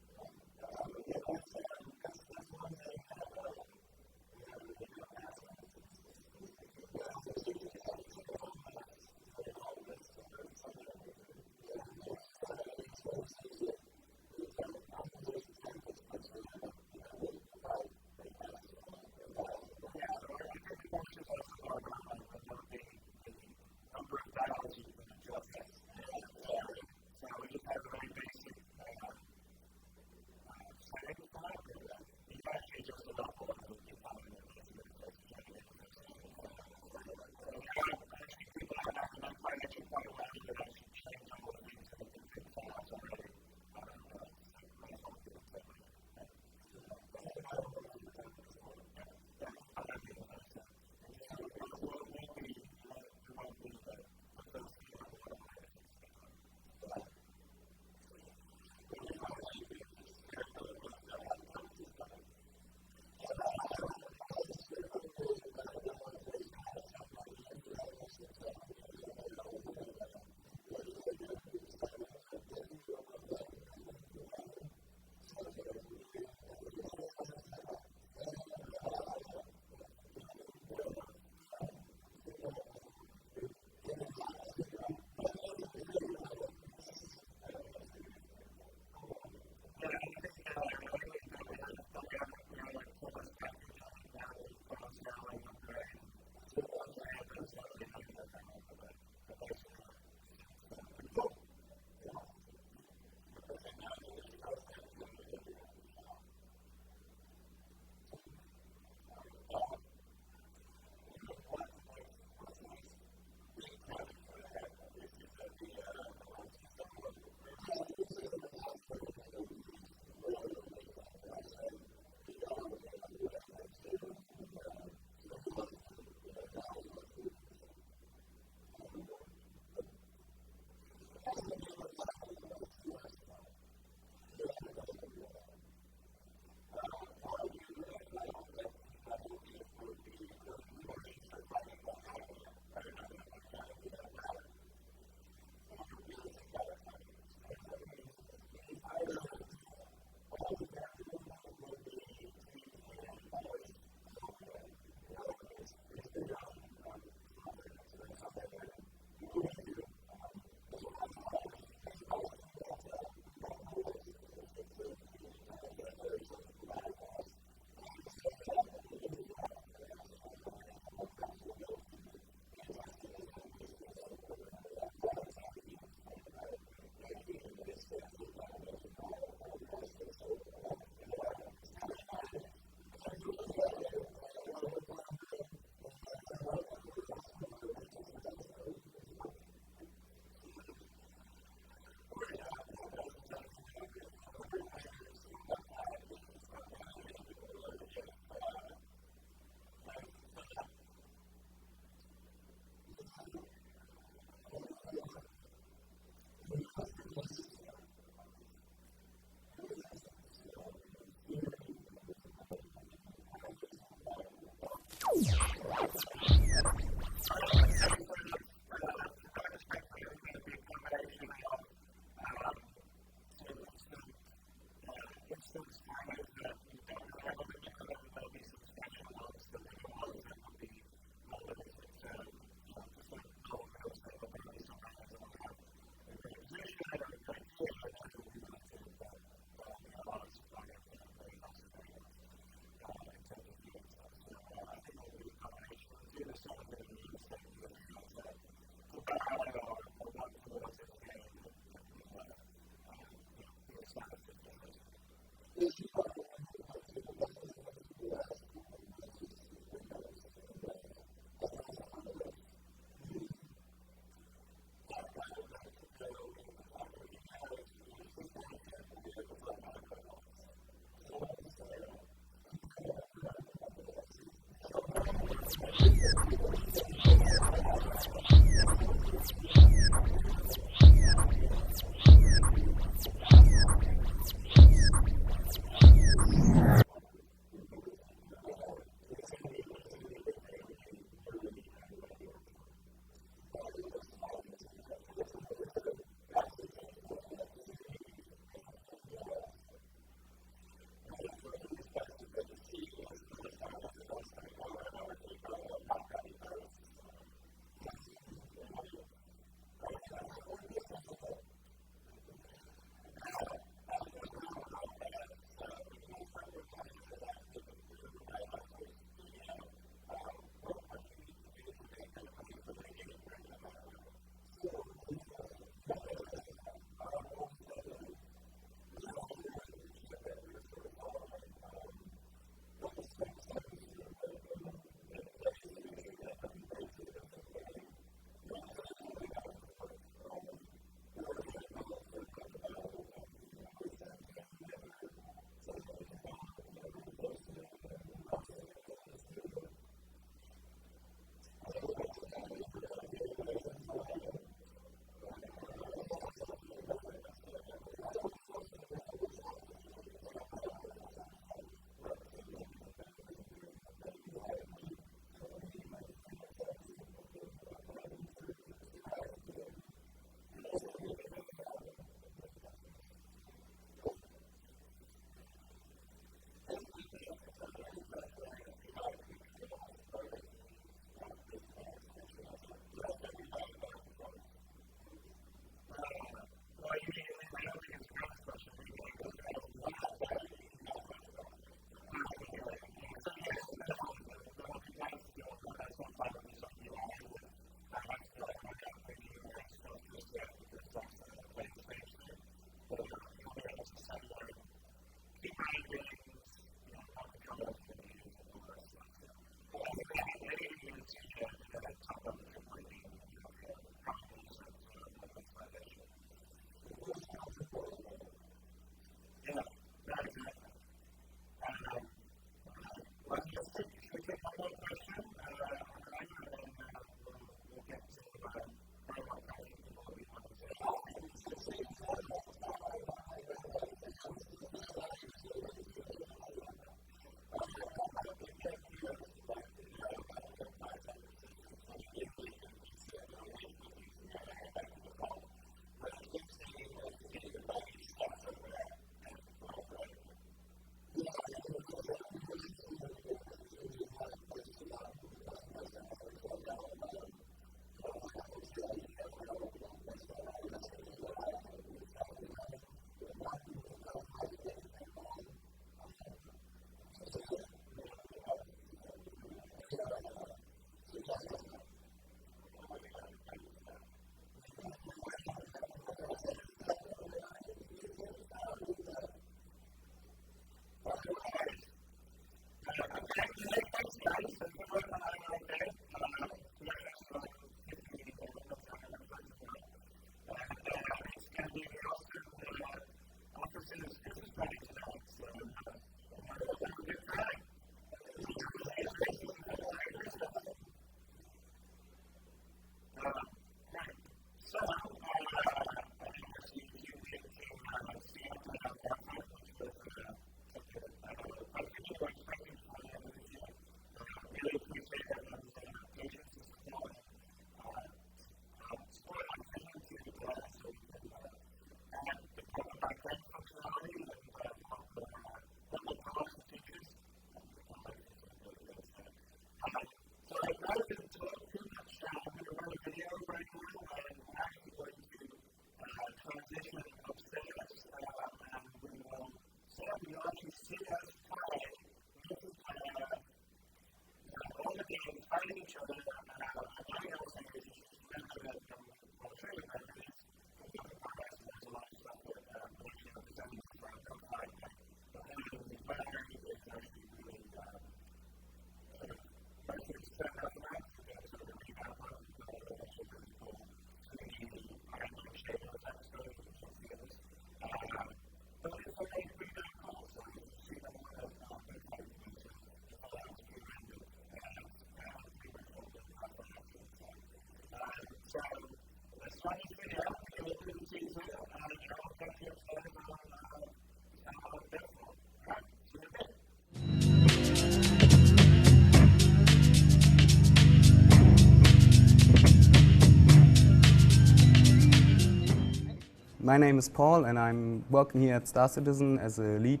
My name is Paul, and I'm working here at Star Citizen as a lead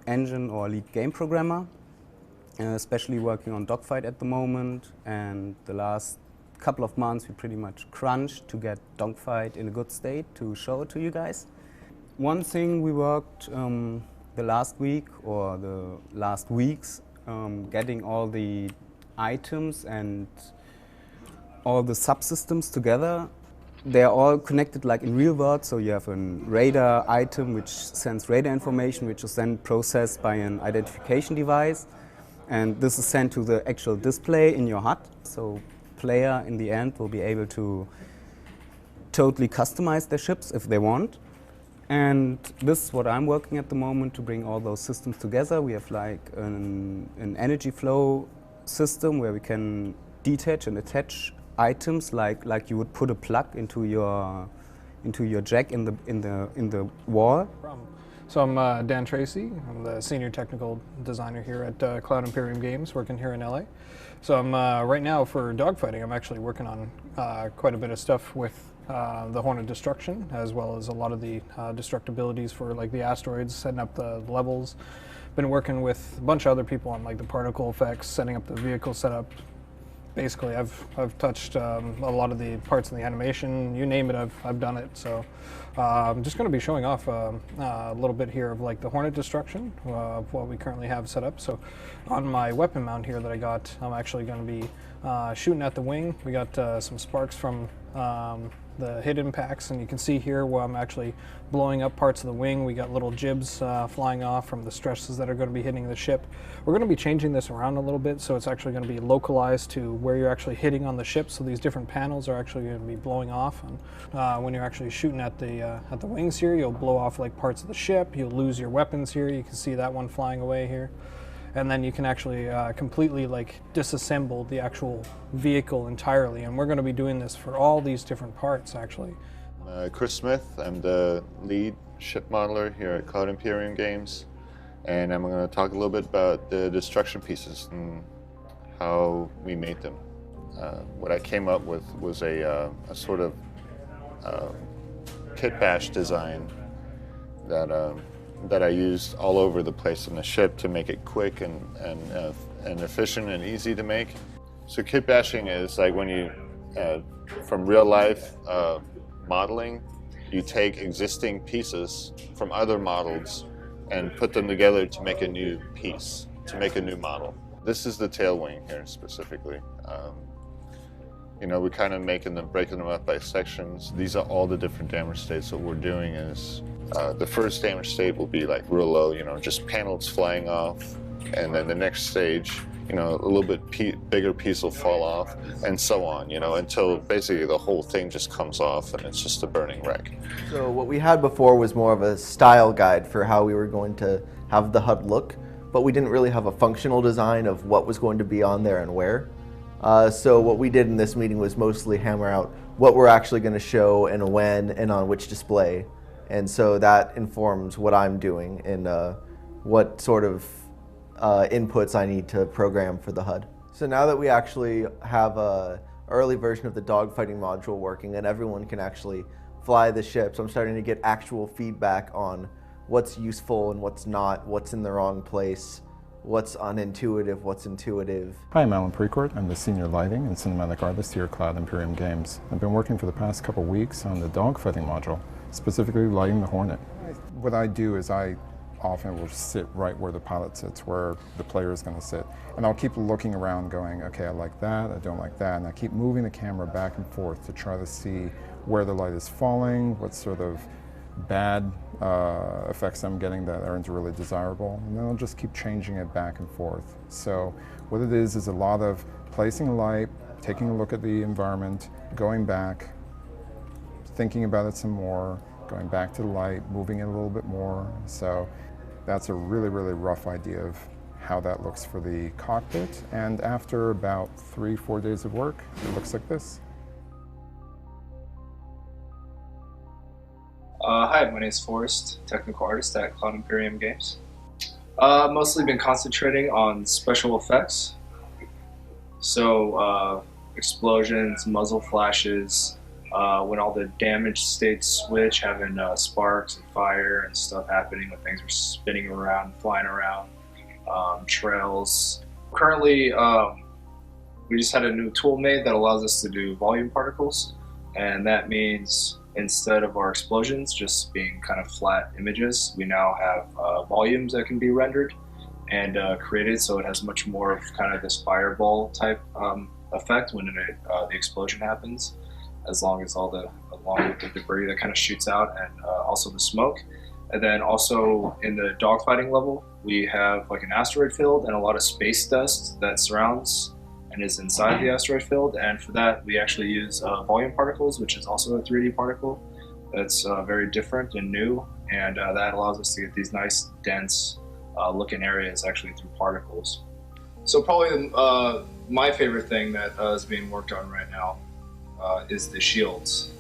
engine or lead game programmer, especially working on Dogfight at the moment. And the last couple of months we pretty much crunched to get Dogfight in a good state to show it to you guys. One thing we worked the last week or the last weeks, getting all the items and all the subsystems together. They're all connected like in real world, so you have a radar item which sends radar information, which is then processed by an identification device, and this is sent to the actual display in your HUD, so player in the end will be able to totally customize their ships if they want. And this is what I'm working at the moment to bring all those systems together. We have like an energy flow system where we can detach and attach items like you would put a plug into your jack in the wall. So I'm Dan Tracy. I'm the senior technical designer here at Cloud Imperium Games, working here in LA. So I'm right now for dogfighting. I'm actually working on quite a bit of stuff with the Hornet Destruction, as well as a lot of the destructibilities for like the asteroids, setting up the levels. Been working with a bunch of other people on like the particle effects, setting up the vehicle setup. Basically, I've touched a lot of the parts in the animation. You name it, I've done it. So I'm just going to be showing off a little bit here of like the Hornet Destruction, of what we currently have set up. So on my weapon mount here that I got, I'm actually going to be shooting at the wing. We got some sparks from the hit impacts, and you can see here where I'm actually blowing up parts of the wing. We got little jibs flying off from the stresses that are going to be hitting the ship. We're going to be changing this around a little bit, so it's actually going to be localized to where you're actually hitting on the ship. So these different panels are actually going to be blowing off, and when you're actually shooting at the wings here, you'll blow off like parts of the ship. You'll lose your weapons here. You can see that one flying away here. And then you can actually completely like disassemble the actual vehicle entirely. And we're going to be doing this for all these different parts actually. Chris Smith, I'm the lead ship modeler here at Cloud Imperium Games. And I'm going to talk a little bit about the destruction pieces and how we made them. What I came up with was a sort of kit bash design that I used all over the place on the ship to make it quick and efficient and easy to make. So kit bashing is like when you, from real life modeling, you take existing pieces from other models and put them together to make a new piece, to make a new model. This is the tail wing here specifically. You know, we're kind of breaking them up by sections. These are all the different damage states. What we're doing is the first damage state will be like real low, you know, just panels flying off. And then the next stage, you know, a little bit bigger piece will fall off, and so on, you know, until basically the whole thing just comes off and it's just a burning wreck. So what we had before was more of a style guide for how we were going to have the HUD look, but we didn't really have a functional design of what was going to be on there and where. So what we did in this meeting was mostly hammer out what we're actually going to show and when and on which display. And so that informs what I'm doing and what sort of inputs I need to program for the HUD. So now that we actually have an early version of the dogfighting module working and everyone can actually fly the ships, I'm starting to get actual feedback on what's useful and what's not, what's in the wrong place, what's unintuitive, what's intuitive. Hi, I'm Alan Precourt. I'm the Senior Lighting and Cinematic Artist here at Cloud Imperium Games. I've been working for the past couple weeks on the dogfighting module, specifically lighting the Hornet. What I do is I often will sit right where the pilot sits, where the player is going to sit. And I'll keep looking around going, okay, I like that, I don't like that. And I keep moving the camera back and forth to try to see where the light is falling, what sort of bad effects I'm getting that aren't really desirable, and then I'll just keep changing it back and forth. So what it is a lot of placing a light, taking a look at the environment, going back, thinking about it some more, going back to the light, moving it a little bit more. So that's a really, really rough idea of how that looks for the cockpit. And after about 3-4 days of work, it looks like this. Hi, my name is Forrest, technical artist at Cloud Imperium Games. Mostly been concentrating on special effects. So explosions, muzzle flashes, when all the damage states switch, having sparks and fire and stuff happening when things are spinning around, flying around, trails. Currently, we just had a new tool made that allows us to do volume particles, and that means instead of our explosions just being kind of flat images, we now have volumes that can be rendered and created, so it has much more of kind of this fireball type effect when the explosion happens, along with the debris that kind of shoots out, and also the smoke. And then also in the dogfighting level, we have like an asteroid field and a lot of space dust that surrounds and is inside the asteroid field. And for that, we actually use volume particles, which is also a 3D particle that's very different and new. And that allows us to get these nice, dense looking areas actually through particles. So probably my favorite thing that is being worked on right now is the shields.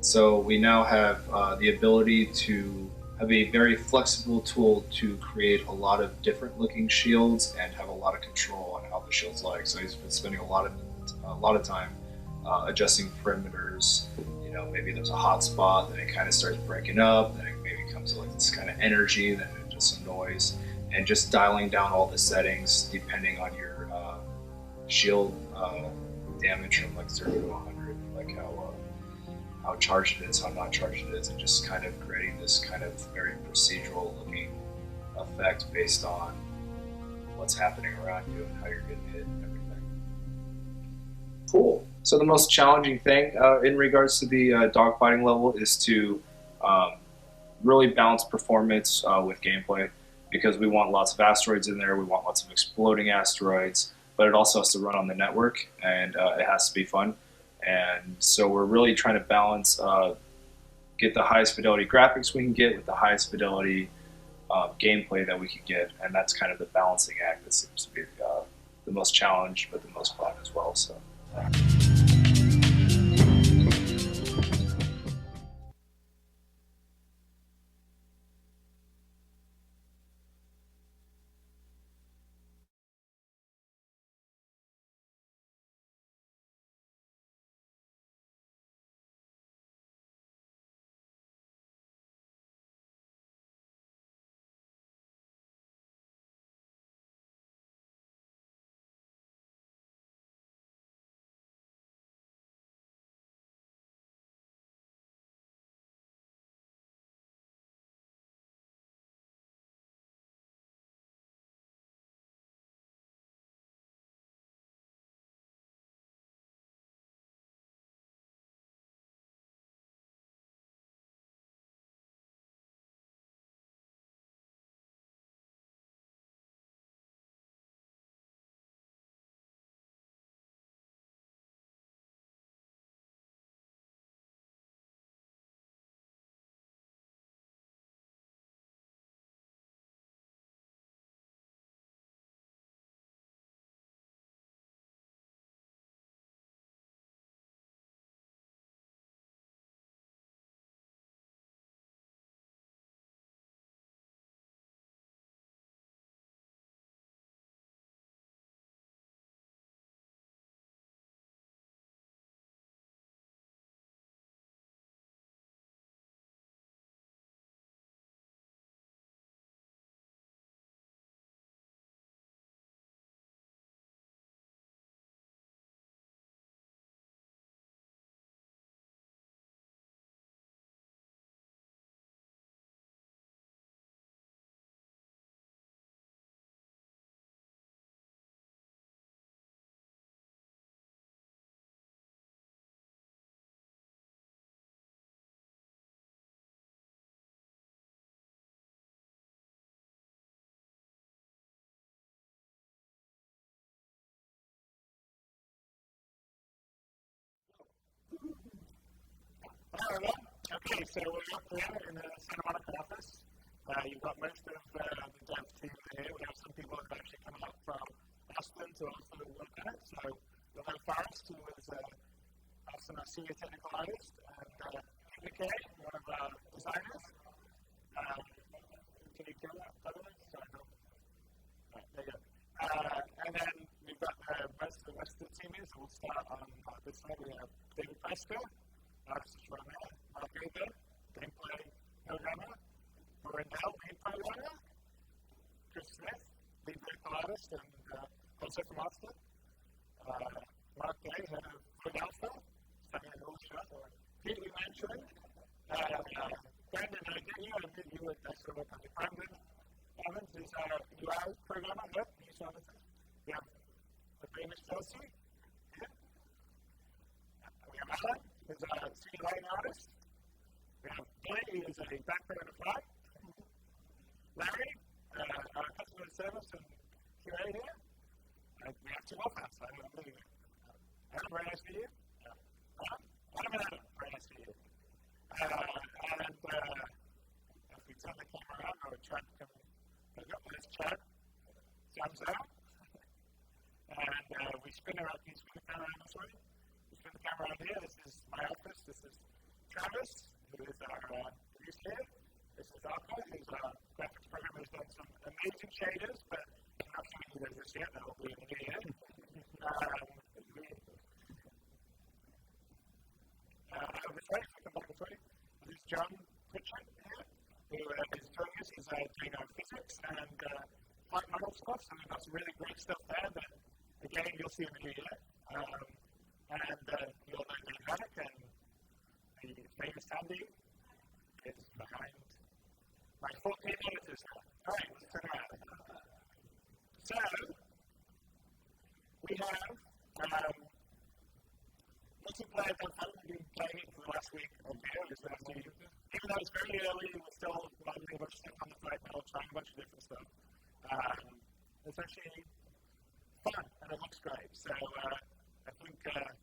So we now have the ability to have a very flexible tool to create a lot of different looking shields and have a lot of control on how the shields look. So he's been spending a lot of time adjusting perimeters. You know, maybe there's a hot spot, then it kind of starts breaking up, then it maybe comes to like this kind of energy, then it just some noise, and just dialing down all the settings depending on your shield damage from like 0 to 100, like how charged it is, how not charged it is, and just kind of creating this kind of very procedural looking effect based on what's happening around you and how you're getting hit and everything. Cool. So the most challenging thing in regards to the dogfighting level is to really balance performance with gameplay, because we want lots of asteroids in there, we want lots of exploding asteroids, but it also has to run on the network, and it has to be fun. And so we're really trying to balance, get the highest fidelity graphics we can get with the highest fidelity gameplay that we can get, and that's kind of the balancing act that seems to be the most challenge, but the most fun as well. So. Okay, so we're up here in the Santa Monica office. You've got most of the dev team here. We have some people that have actually come up from Aspen to also work on it. So you'll have Forrest, who is also a senior technical artist, and McKay, one of our designers. Can you kill that, by the way? Sorry, no. Right, there you go. And then we've got the rest of the team here, so we'll start on this side. We have David Preston. artist extraordinaire, Mark Uber, gameplay programmer, Brindell, lead programmer, Chris Smith, lead vocal artist and concept master, Mark Day, head of Good Alpha, starting a little shot, or Pete we mentioned, Brandon, I did you at Extra Work on the Brandon Evans is our UI programmer, yep, he's one of them. We have the famous Chelsea, yeah. We have Alan, who's a senior lighting artist. We have Billy, who's a background in the flight. Larry, our customer service and QA here. We have two more fans, I don't know who. Adam, very nice to meet you. Adam and Adam, very nice to meet you. And if we turn the camera around, or try to come up, let's chat. Thumbs out. And we spin around, can you spin the camera around this way? We spin the camera around here. This is my office. This is Travis, who is our producer here. This is Arco, who's our graphics programmer, who's done some amazing shaders, but I'm not showing you those just yet. That will be in the new year. This way, if we come back this way, this is John Pritchard here, who is joining us. He's doing our physics and flight model stuff, so we've got some really great stuff there that, again, you'll see in the new year. And you'll know Dave Haddock and the famous Sandy is behind my 14 editors now. Alright, let's turn around. So, we have multiplayer content. We've been playing it for the last week or two. Even though it's very early, we're still modeling a bunch of stuff on the flight model, trying a bunch of different stuff. It's actually fun and it looks great. So I think are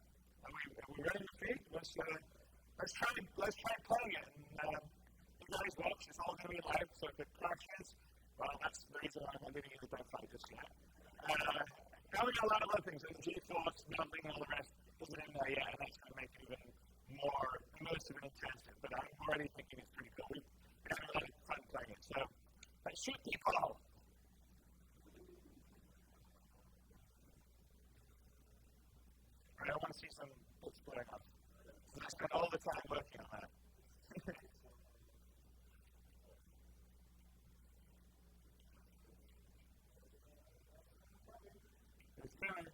we ready to feed? Let's try playing it. And you guys watch. It's all going to be live. So if it crashes, well, that's the reason why I'm not giving you the don't fight just yet. Now we got a lot of other things. Like G-Force, modeling, and all the rest isn't in there yet, and that's going to make it even more immersive and intensive. But I'm already thinking it's pretty cool. We've had a lot of fun playing it. So let's shoot the call. I want to see some books putting up. So I spent all the time working on that. It's better.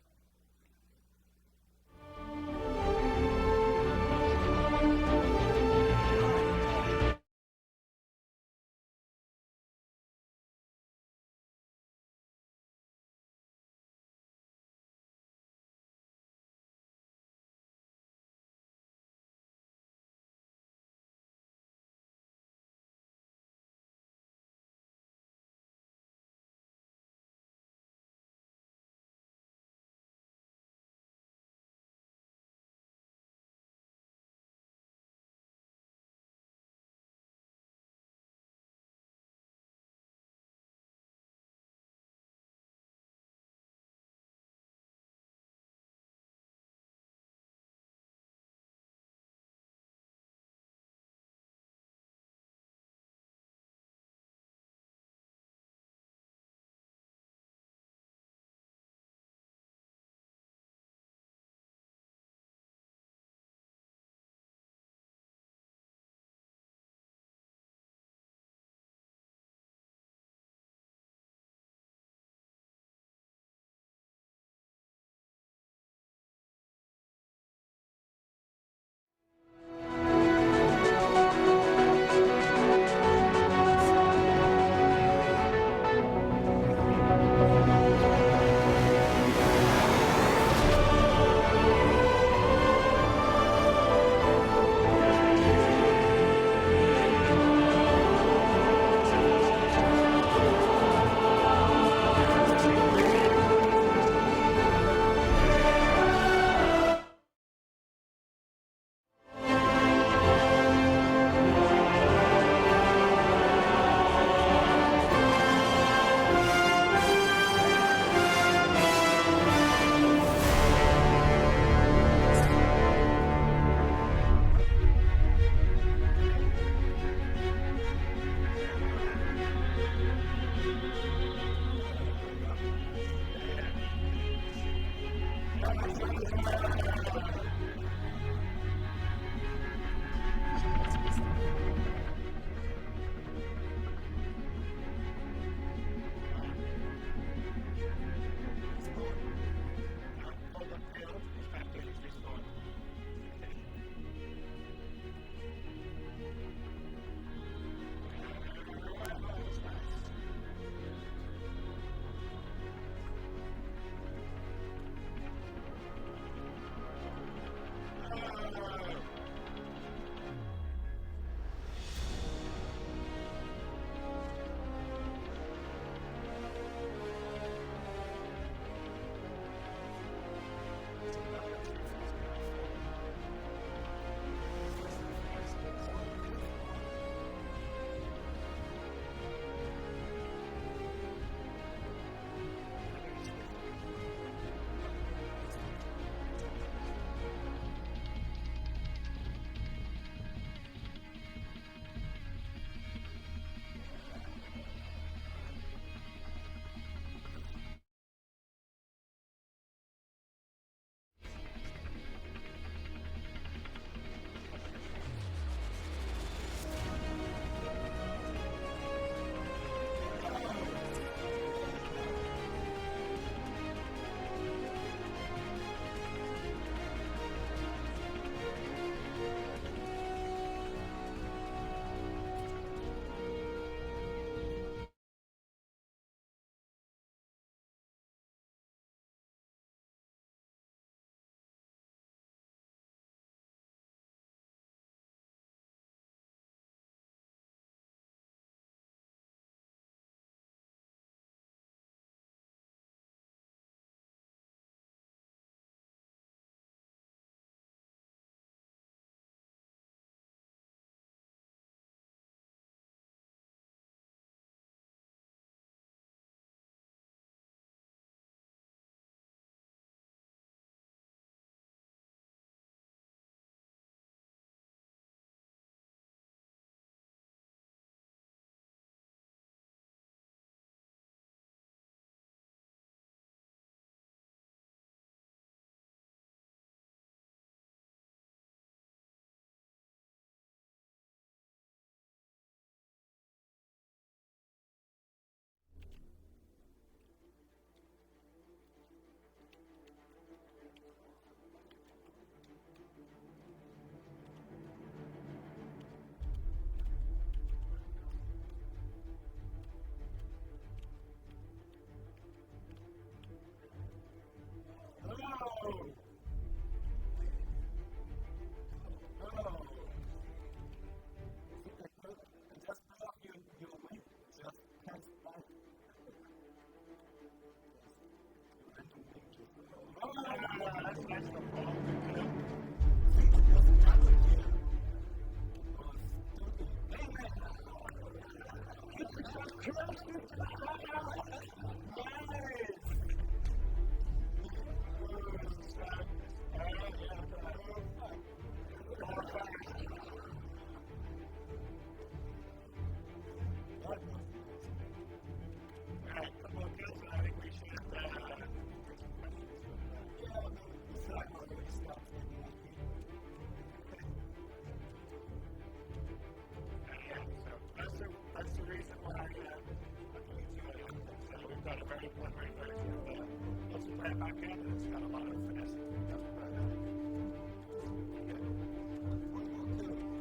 right back in, and it's got a lot of finesse to it.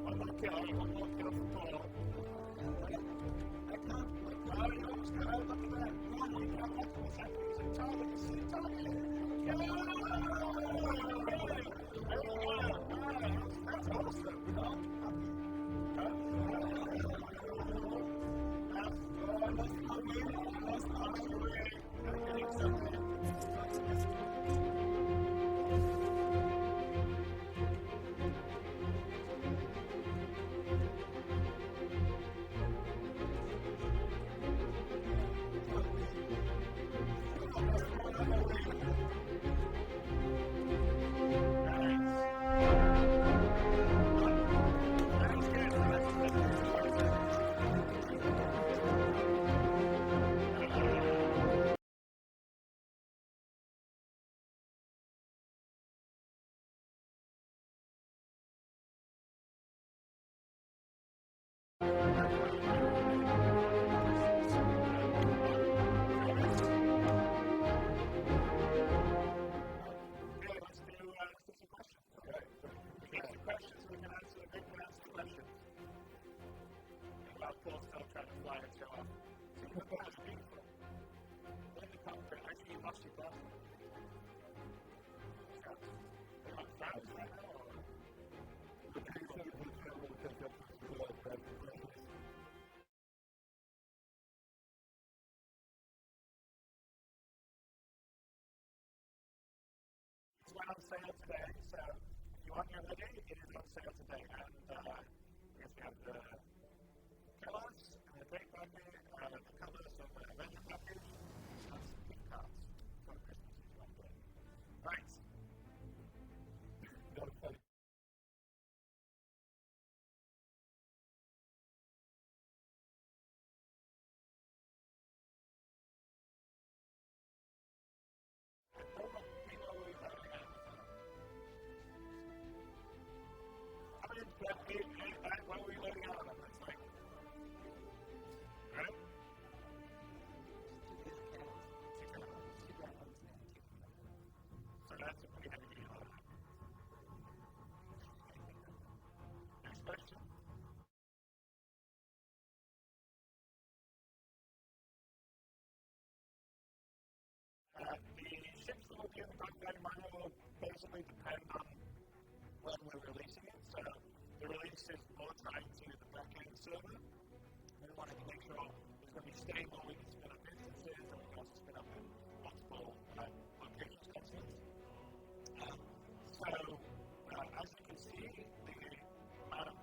One more kill for Paul. I can't, you almost got out, look at that. No, you got up, what's happening? He's a target, he's a target. That's awesome, you know? It's went on sale today, so if you want your hoodie, it is on sale today. And we have the colors and the break bucket, the colors of the Avenger package, and some gift cards for Christmas if you want to play. Right. What were you loading out on? It's like, right? So that's a pretty heavy deal. Next question. The ships that will be in the Baghdad miner will basically depend on when we're releasing it. So the release is more tied to the back-end server. We wanted to make sure it's going to be stable, we can spin up instances, and we can also spin up in multiple locations constantly. So, as you can see, the amount of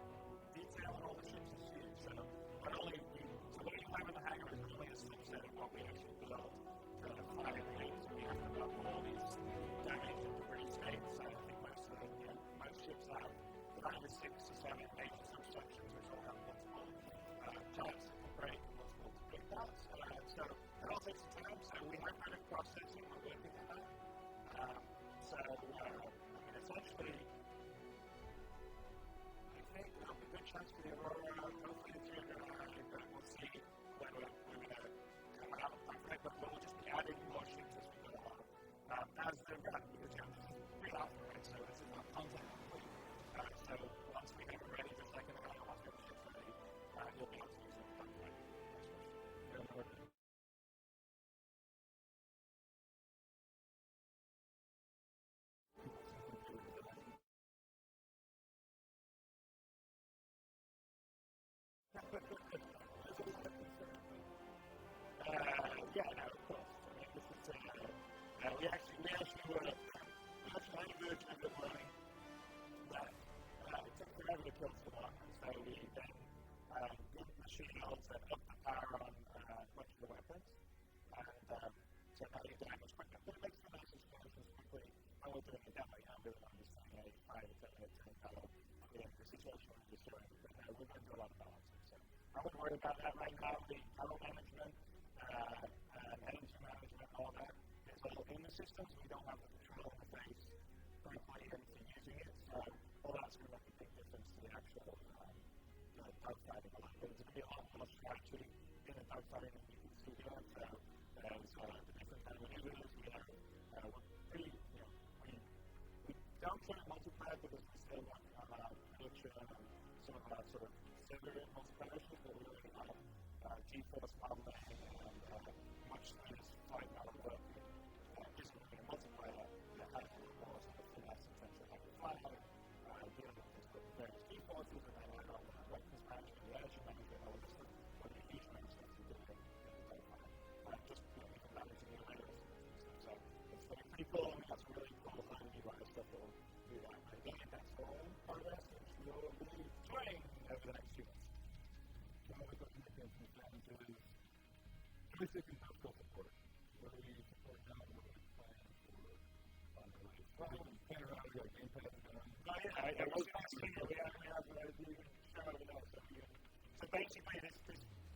detail on all the ships is huge. So, not only what you have in the hangar is only a subset of what we actually build to fly the games. We have to build all these damage and debris states. So, I think most ships have 5 or 6 or 7 major subsections which all have multiple types to break and multiple to break parts. So it all takes time. So we have kind of processing, we're working on that. Essentially, I think there'll be a good chance for the Aurora. Hopefully the 300, but we'll see when we're going to come out. But we'll just be adding more ships as we go along. As they're going to be pretty often, right? So this is not content complete. So once we have it ready, just like in the hangar, once we have the ships ready, you'll be able to use it. Yeah, no, of course. I mean, this is, we actually were on the verge of it running, but it took forever to kill someone, and so we then did the shields and upped the power on much of the weapons, and so now you damage quicker. But it makes the nice explosions quickly when we're doing a demo. You're not really understanding a 5 or 10 minutes in color. The situation we're destroying, but we're going to do a lot of balancing. So I wouldn't worry about that right now. The power management, energy management, all that is all in the systems. We don't have the control interface frankly into using it. So all that's going to make a big difference to the actual dogfighting. There's going to be a lot more strategy in the dogfighting than you can see here. So there's the different kind of maneuvers. We have some of our sort of similar multiplications, but we really have G-force modeling and much less flight model work. Just looking at a multiplier that has more sort of finesse in terms of how we fly, dealing with various G-forces, and then later on weapons management, the energy management, all this stuff, what the huge amount of stuff to do in the daytime. Just even managing your layers and stuff. So it's pretty cool, and that's really cool finding new writer stuff that will do that. And again, that's all in progress, which we'll be trying over the next few months. So we've got some things from plans is basically technical support. What are we supporting now? What are we planning for playing around with our gamepad and I was going to say that we have even show over there. So basically, this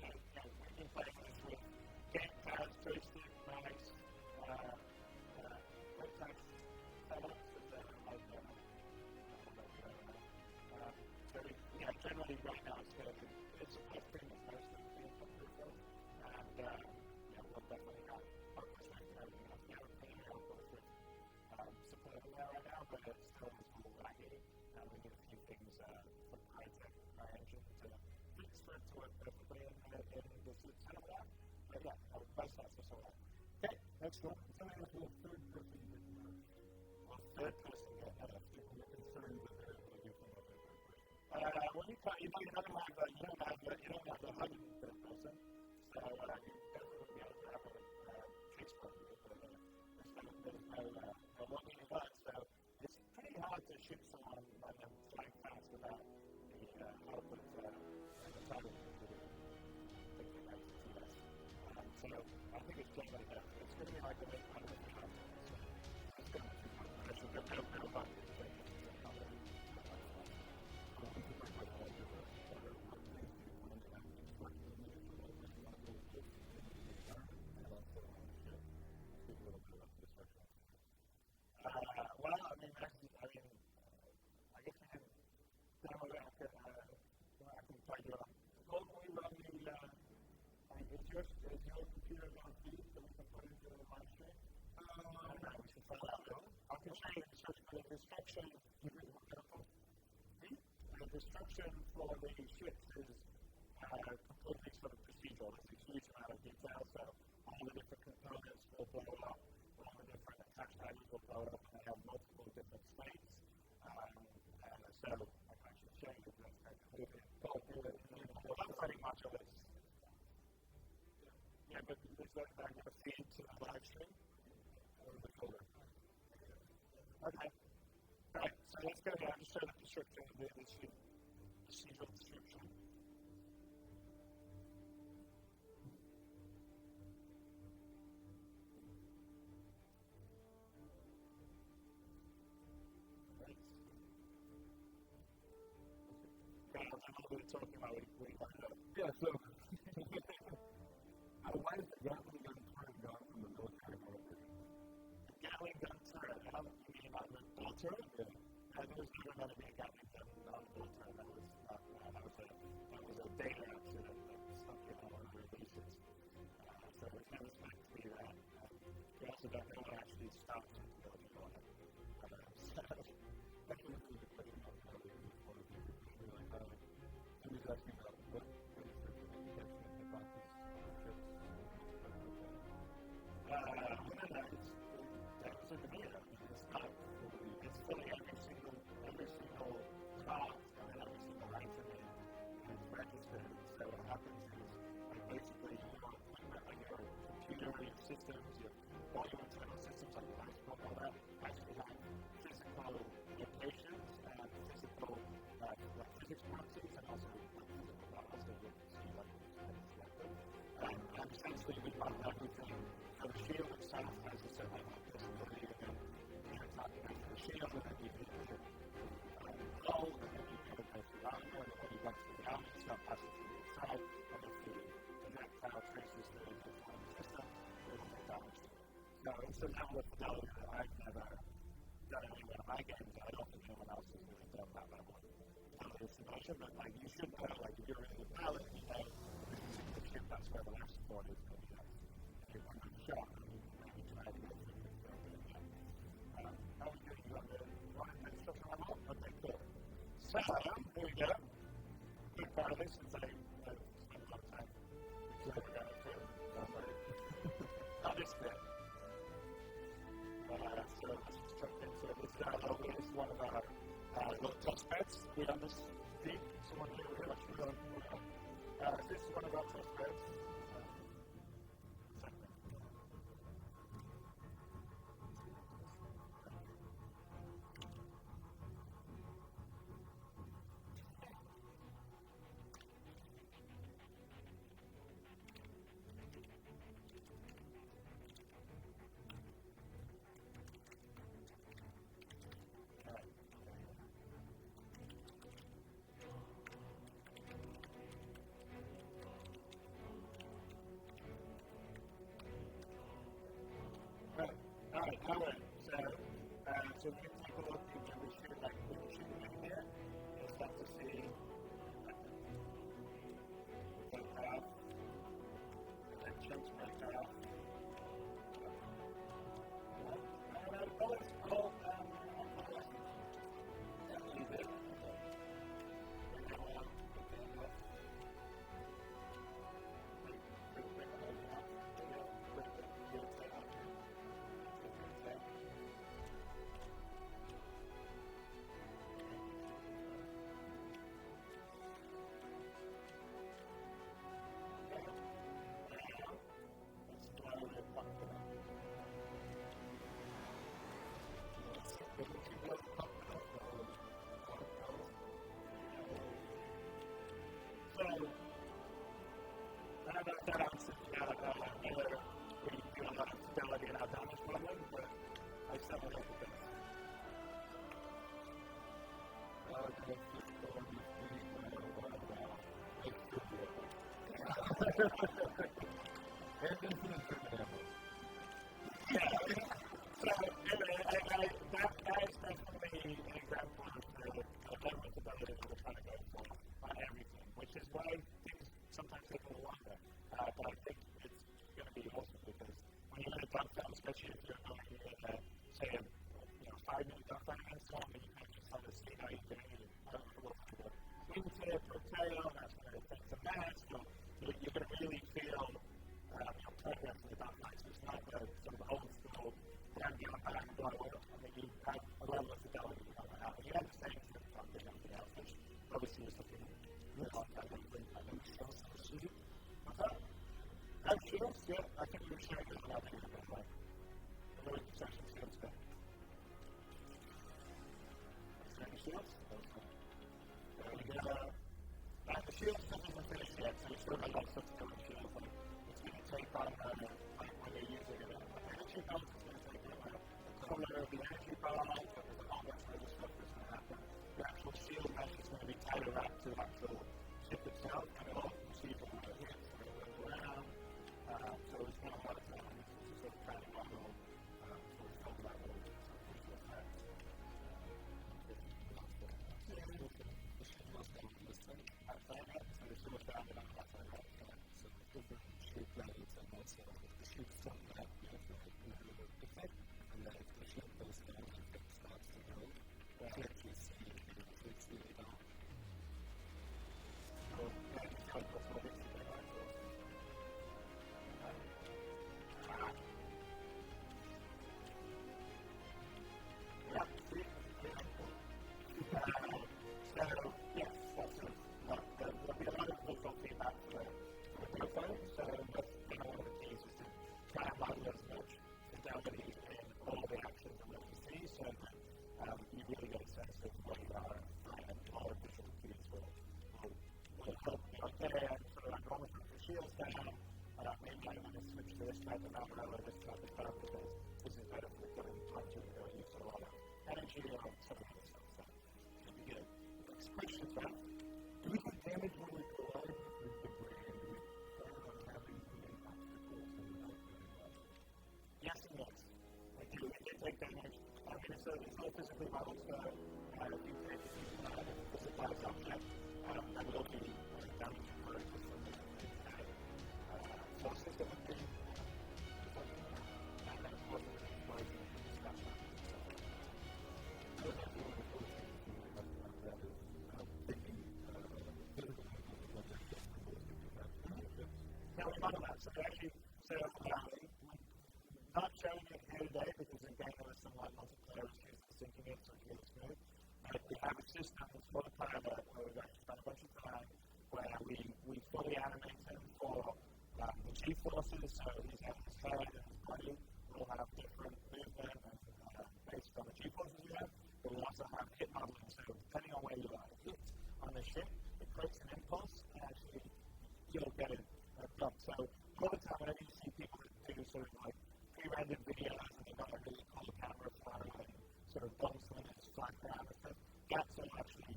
we've been playing this with gamepads, joystick, mice, websites, setups, so generally right now it's pretty much most of the input stuff, and we'll definitely have focus on everything else. We haven't been able to with support there right now, but it's still a little laggy, and we need a few things from high-tech engine to fix for it to work perfectly in this setup there. But most of that's all right. Okay, next one. Tell me what third person you did. Third person, people are concerned that they're able to do from a third person. When you don't have the hugging third person, so you definitely wouldn't be able to have a Facebook with there's no logging in that, so it's pretty hard to shoot someone when they're flying fast without the output and the target thinking like TS. So I think it's generally that. It's going to be like a bit kind of a so it's going to be fun. It's a bit of fun. Well, I mean, I guess we can demo that. I can play you on. Locally, run the. Is your computer on feed that we can put into the live stream? We should try that out. I can show you the destruction. The destruction for the ships is completely sort of procedural. There's a huge amount of detail, so all the different components will blow up, all the different attached values will blow up, and they have multiple different states. So I can actually show you that's kind of the dogfighting module is. Yeah, but is that going to feed to the live stream? Or the folder? Okay. Alright, so let's go ahead and just show the description of the procedural description. Right. I'm a little bit talking about what you find out. Yeah, so why is the Gatling gun turret gone from the military model? The Gatling gun turret, you mean like the ball turret? Yeah. There was never going to be a Gatling gun on the ball turret. That was a data accident that stuck in all of the releases. So it's never meant to be that. We also don't know what actually stopped building on it. That's what the question about how they respond to really how somebody's asking about what research and education and hypothesis trips. That was in the video. It's not fully, it's filling every single clock and every single item is registered. So what happens is basically your computer, your systems, all your internal systems like your passport, all that actually have physical locations and physical physics proxies and also physical models that you can see and essentially we model everything for the shield itself as a certain level of visibility and then you're talking about the shield and then you hit your hull and then you go to the armor and then when you go to the armor you start passing through the inside and if the projectile traces through the system it will take damage. So it's a level of fidelity that I've never done anywhere in my games. I don't think anyone else has really done that level of estimation, but like you should know, like if you're in the pilot, you know this particular ship, that's where the life support is going to be. If you're on the shot, you try to get through this program. How are we doing? You got the right instruction level? Okay, cool. So, here we go. so let's jump into this demo. This is one of our little test beds. We have this deep, someone here will actually go and this is one of our test beds. Alright, so we can take a look at the shoot, like we can shoot in here, and start to see the path, and chunks right off. Alright, oh, it's called, leave it. That answers whether we do a lot of stability in our damage problem, but I still don't like this. Yeah, so anyway, that is definitely an example of the level of stability that we're trying to go for on everything, which is why things sometimes take a little longer. But I think it's going to be awesome because when you're in a dogfight, especially if you're going in say a 5-minute dogfight against someone, and you can just sort of see how you're doing it, a wingtip or tail, and that's when it takes a match, you're going to really feel progress in the dogfight. So it's not the sort of old school, down, get back, and blow up. I mean, you have a level of fidelity you have now. And you have the same thing from everything else, which obviously is something really hard to have. What's that? Shields? Yeah, I think we were sharing this about here before. The really protection shields go. Protection shields? There we go. The shield stuff isn't finished yet, so we still got lots of stuff to go with shields. Like, it's going to take on, like, when you're using it. Energy belts, it's going to take on the color of the energy belt, there's a whole bunch of other stuff that's going to happen. The actual shield mesh is going to be tighter wrapped to the actual ship itself, and it'll see if it's going to hit, so it'll go around. So it's not a lot of time. It's just a kind of level. So it's called level. Outside that, so there's so much bounded on the outside that. So different shape levels and also the shape from that, effect. And then if the shape goes down, if it starts to grow, you actually see it's really down. So yeah, it's kind of what makes it better. Yeah, see? So, yes, that's it. There'll be a lot of visual feedback for the profile, so that's one of the keys is to try and model as much fidelity in all the actions that we see, so that you really get a sense of where you are, and all the visual keys will help you out there, and sort of like almost put the shields down. Maybe I'm going to switch to this type of umbrella, this type of stuff, because this is better for getting punch and really use a lot of energy or some of the stuff. So, should be good. Expressions, right? Do we do damage when we collide with debris? Do we plan on having any obstacles in the night? Yes and yes. We do. We can take damage. I mean, it's all physically modeled, so if you take a physicalized object, that will be damage for it. So system would be and that's what we're exploring in the discussion. Yeah, we model that. So actually, not showing it here today because there's a game with some like multiplayer issues and syncing it so it gets smooth. We have a system for the pilot where we've actually spent a bunch of time where we fully animate him for the G-forces, so his head and his body will have different movement and based on the G-forces we have, but we also have hit modeling, so depending on where you are hit on the ship, it creates an impulse and actually you'll get it done. So all the time whenever you see people that do sort of like pre-rendered videos and they've got a really cool camera phone and sort of bumps when it's flying around and stuff, that's all actually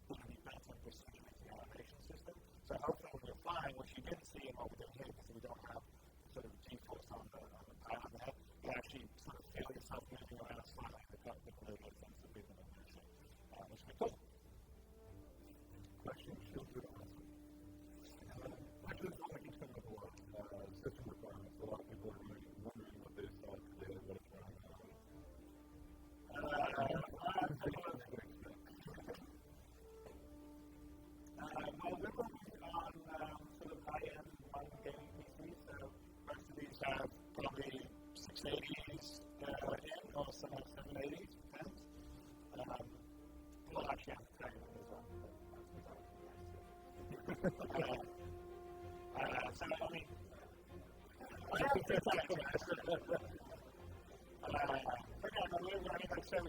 going to be built into the simulating animation system. So hopefully when you're flying, which you didn't see in what we're doing here because we don't have sort of G-force on the pilot on the head, you actually sort of feel yourself moving around slightly in the cockpit a little bit sense of movement on the ship, which would be cool. Question, still good on this one. I just want to get some of the system requirements. A lot of people are wondering what they saw today, what it's running on. Well, we're working on sort of high-end modern gaming PCs, so most of these have probably 680s in, or some have 780s, depends. We'll actually have to tell you as well. So, I mean,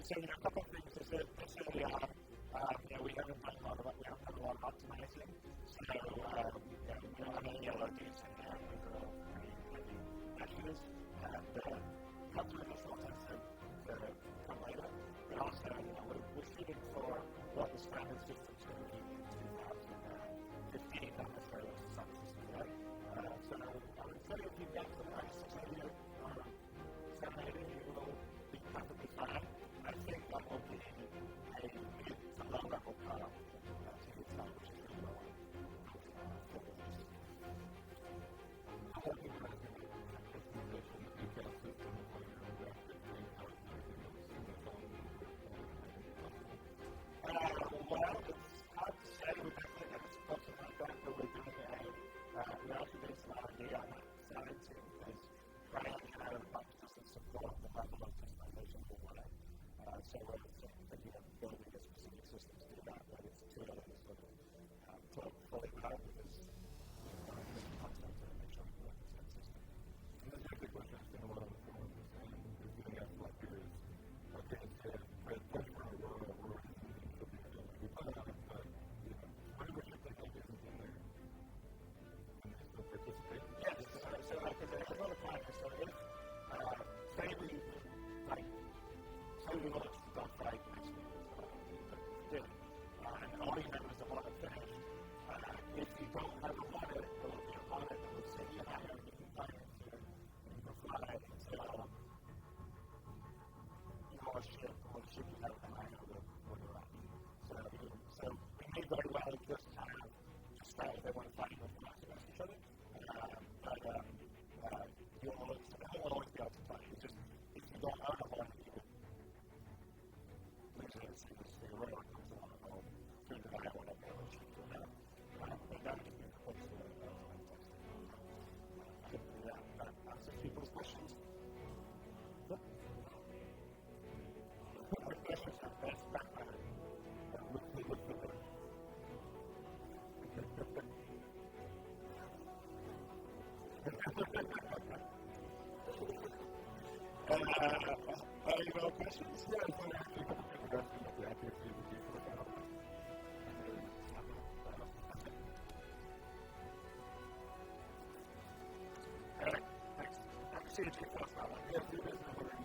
so a couple of things is that this early on, we haven't done a lot of optimizing. So, we don't have any LODs in there. These are all pretty meshes. And optimization will tend to come later. But also, we're shooting for what the standard systems are going to be in 2015, not necessarily what some systems are. So, I would say if you get to like 680 or 780, you will be perfectly fine. I think that will be a mid to low level car to hit time, which is really well for the list. I think we're going to make a customization of the decal system of what you're graphic and how it's going to be well, it's hard to say. We're definitely going to support something like that, but we're doing we're actually doing some R&D on that side too, because right now we have a bunch of systems support the level of customization we want. So we're thinking of building a specific system to do that, but it's too early to sort of talk fully about it because we're going to content to make sure we build the same system. And that's the other question I've seen a lot on the forums is getting asked like here is, okay, it's a push for a road we put it on it, but what do we think that isn't in there? And they still participate? Yes, so like there's a lot of factors. So if say we launched the dogfight next week, and all you have is a Hornet finish. If you don't have a Hornet, there will be a Hornet that will sit you higher and you can fly into and you can fly until your ship or the ship you have behind will arrive. So we may very well just have just start if they want to fight with each other. But you'll always be able to play. It's just if you don't own a Hornet, you can lose it as soon as your radar comes along or through the night or whatever it is. But that would be close to that answers people's questions. Questions are best background. Any more questions? Alright, thanks. I'm seeing you first now. Yes, it is not going to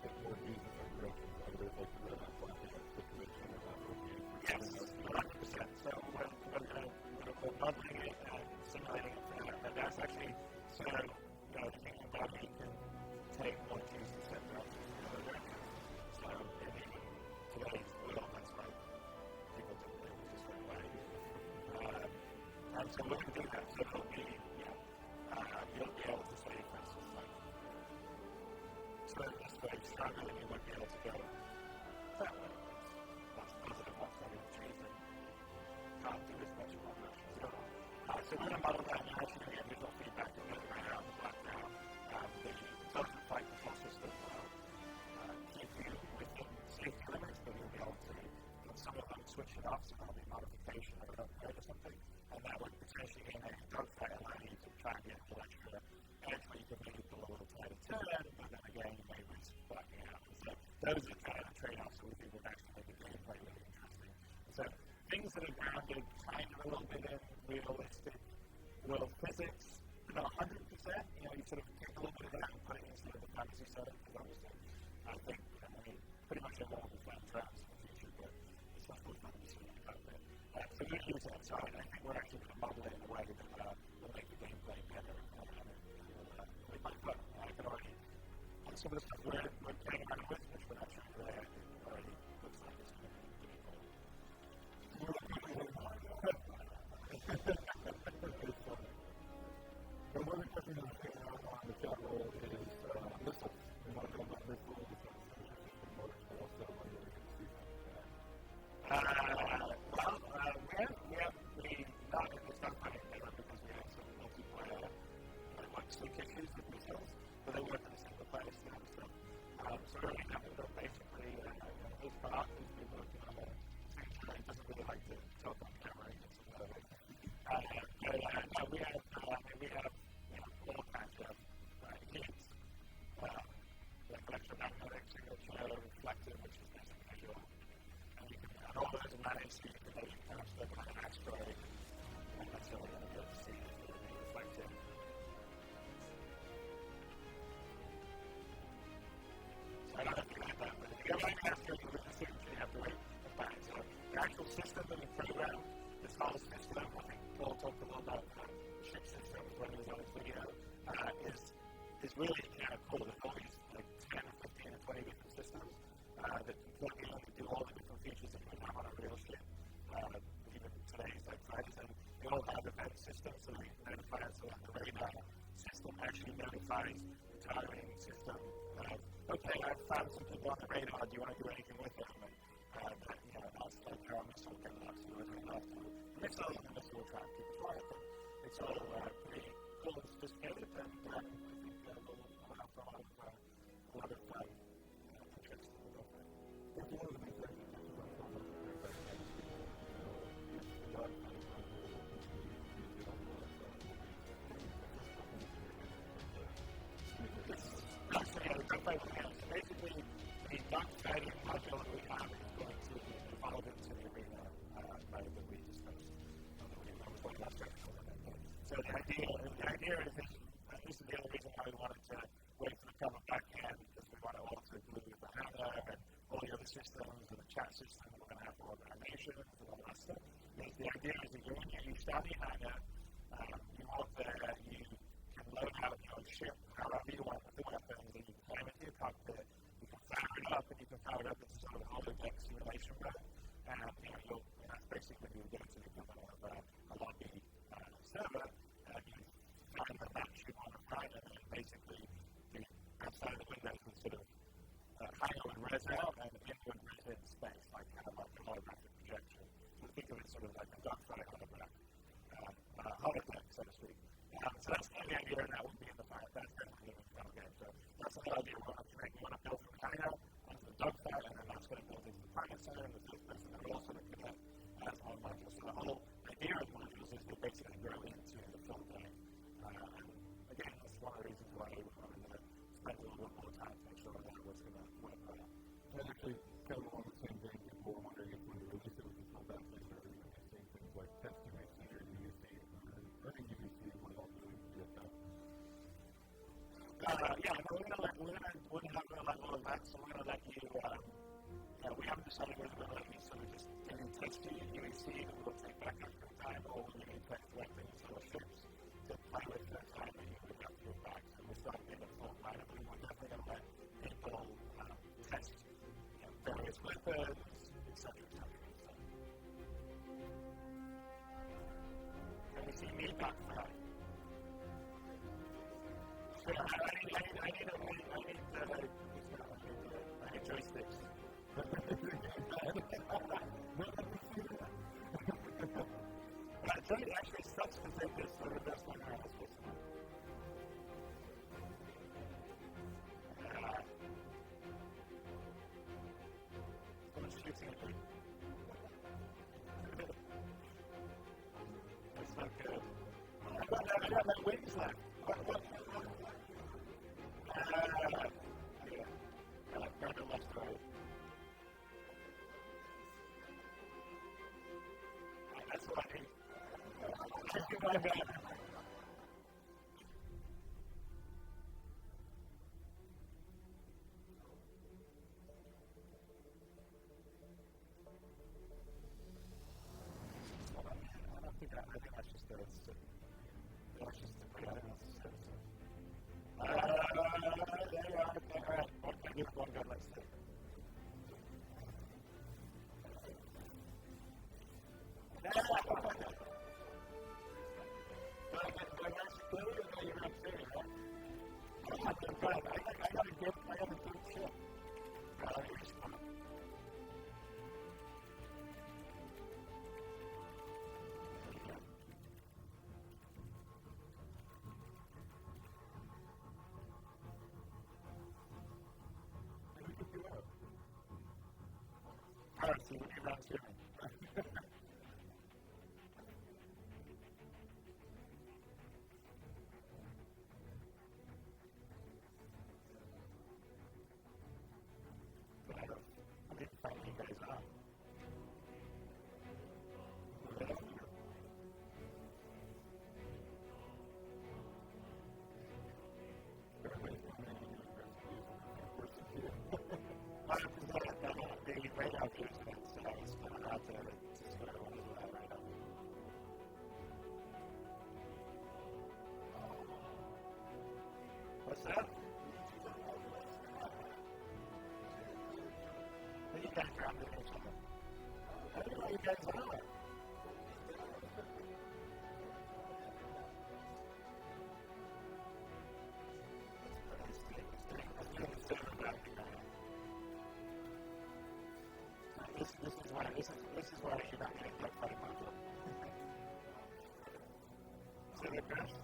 get more views if I grew up with others like the red flapping situation or that would be. Yes, 100%. So we're modeling it and simulating it for that. And that's actually sort of thinking about how you can take more views and set them up to the other. So in today's world, that's why people do it this way. And so we're going to do that. So it'll be, you'll be able to say, for instance, like, so this way, struggling, you won't be able to go that way. That's positive, that's negative change, and can't do as much of what we're actually doing. So we're going to model that now, so we get visual feedback to the other way around the background. The intelligent flight control system those are kind of the trade-offs that we think would actually make the gameplay really interesting. So things that are grounded kind of a little bit in realistic world physics, not 100%, you sort of take a little bit of that and put it into the fantasy setting, because obviously I think, pretty much everyone will find traps in the future, but it's not really fantasy about that. So we're going to use that side. I think we're actually going to model it in a way that will make the gameplay better. It might fun. I can already, some of the stuff we're playing around with, which we're not sure there, already looks like it's going to be pretty cool. But one of the questions that came out on the chat roll is missiles. We want to know about missiles, but also whether we can see not in the stuff I did because we had some multiplayer sync issues with missiles, but they work in a single place now. So really having built basically his part has been working on it. He doesn't really like to talk on camera, he gets some of it. But we have all kinds of hits, like electromagnetic signature, reflective, which is basically visual. And you can all those are managed so you can maybe kind of look at an asteroid, and that's really going to be able to see if it's going to be reflective. So I don't know if you like that, but if you go like an asteroid, you can see you have to wait for that. So the actual system that we program, this whole system, I think Paul talked a little about ship systems when he was on his video, is really kind of cool. There's all these like 10, 15, and 20 different systems that can plug in to do all the different features that you would have on a real ship. Even today's like fighters, and they all have event systems, so they notify us. So the radar system actually notifies the targeting system of, okay, I've found some people on the radar, do you want to do anything with them? And that's like how a missile can lock to it and off to missile, and the missile will try and keep it quiet. But it's all pretty cool and sophisticated, and I think we'll have a lot of interest in the program. What's one of the big things that you want to talk about? Basically, the dogfighting module that we have is going to evolve into the arena mode that we discussed. So the idea is that this is the other reason why we wanted to wait for the cover back end, because we want to also glue the hangar and all the other systems and the chat system. We're going to have more animations and all that stuff. The idea is that you start your hangar, you walk there, you can load out your ship however you want with the weapons, and you can climb into your cockpit, you can fire it up, and you can fire it up into sort of a holodeck simulation mode. And that's basically what you go to the equivalent of a lobby server, and you find the map you want to find, and then basically the outside of the windows would sort of hang would res out, and in would res in space, like kind of like a holographic projection. So think of it sort of like a dogfight holodeck, so to speak. So that's the idea, and that would be in the fire. That's definitely in the final game. So that's the whole idea. We want to build from the hangar onto the dogfight, and then that's going to build into the pilot center and the first person, and we're also going to connect as one module. So the whole idea of modules is to basically grow into the full game. Again, that's one of the reasons why we wanted to spend a little bit more time to make sure that was going to work well. And actually, kind of along the same vein, people were wondering if when you release it, we can pull back things or even seeing things like test UAC or UAC, or UAC, what else do we get that? We're not going to let all of that, so we're going to let you, we haven't decided whether we're going to let you, so we're just going to test UAC, and we'll take back after time, or we're going to test collecting some of the ships to play with the time that you would have to go back. So we're starting to get a full line of it. We're definitely going to let people test various weapons, etc. Can you see me back fly? I need joysticks. It actually sucks to take this for the best one around this one. So much shooting at me. That's not good. I got my wings left. I like Brandon left right. What's that? You guys are on the each other. I don't know what you guys are. This is why you're not getting that fight module. See the best?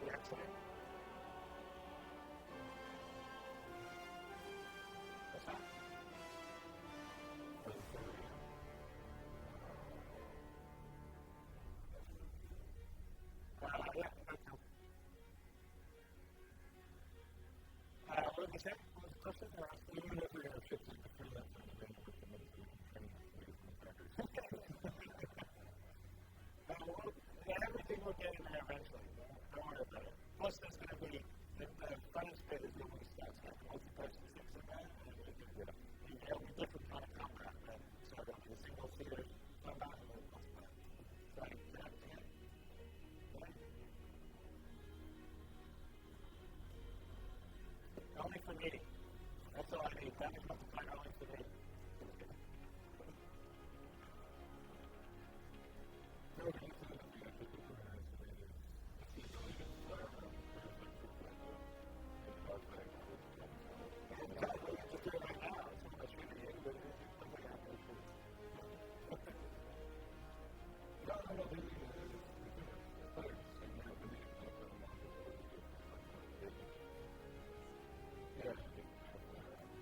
Excellent. What's that? Yeah, that's cool. What did you say? What was the question? Even if we're going to shift it between that and the range with the military training, everything will get in there eventually. Don't worry about it. Plus, there's going to be the finance bit is going to be stats, like multi-person things like that. And it'll be different kind of combat. So there'll be the single seater combat and then multiplayer. Right? Only for me. That's all I need. That is multiplayer only for me.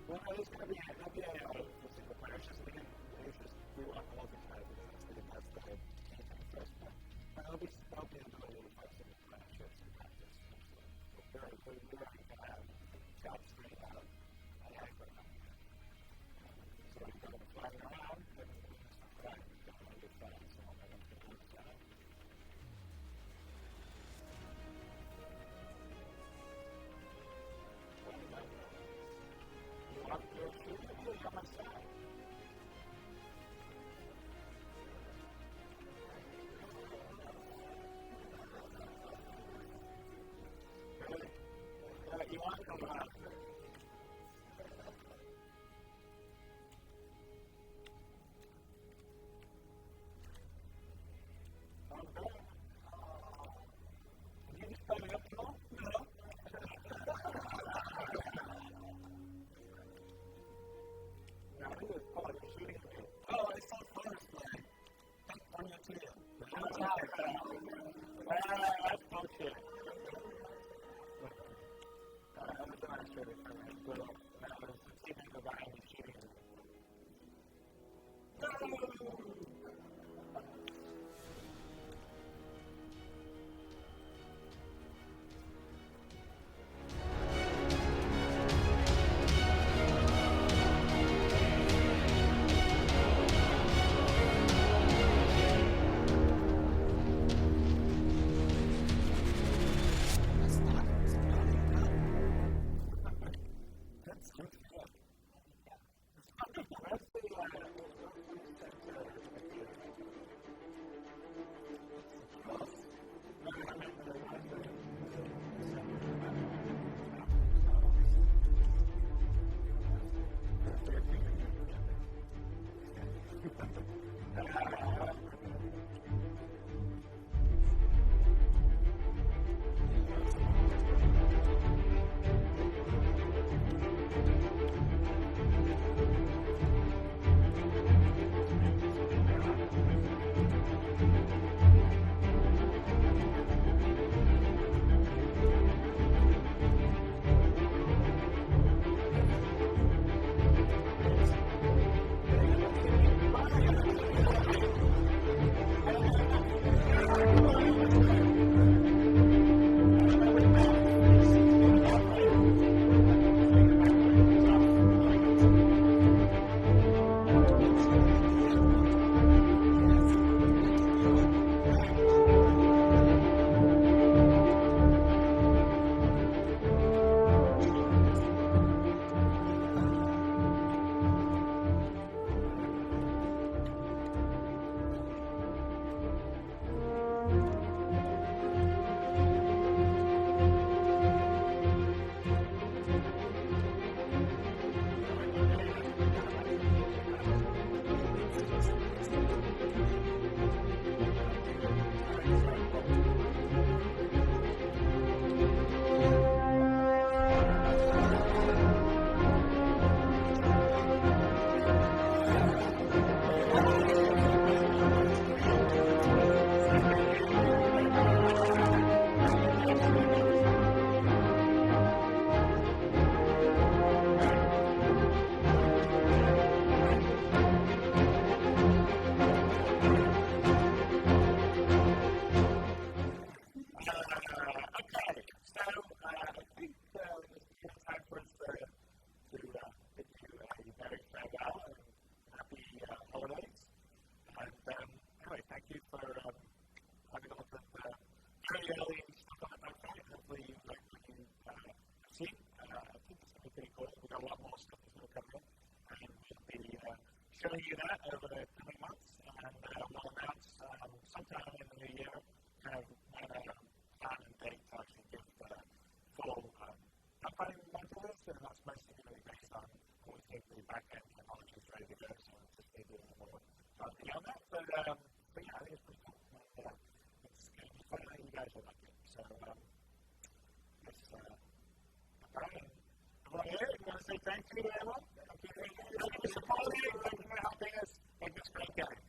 Well, there's going to be continue that over the coming months, and we'll announce sometime in the new year kind of when time and date to actually give the full dogfighting modules, and that's mostly going to be based on when we think the back-end technology is ready to go, so we'll just be doing more beyond that. But yeah, I think it's pretty cool. And, it's going to be fun. I think you guys will like it. So, it's alright. Everyone here, you want to say thank you to everyone? Thank you for supporting, thank you for helping us make this great game.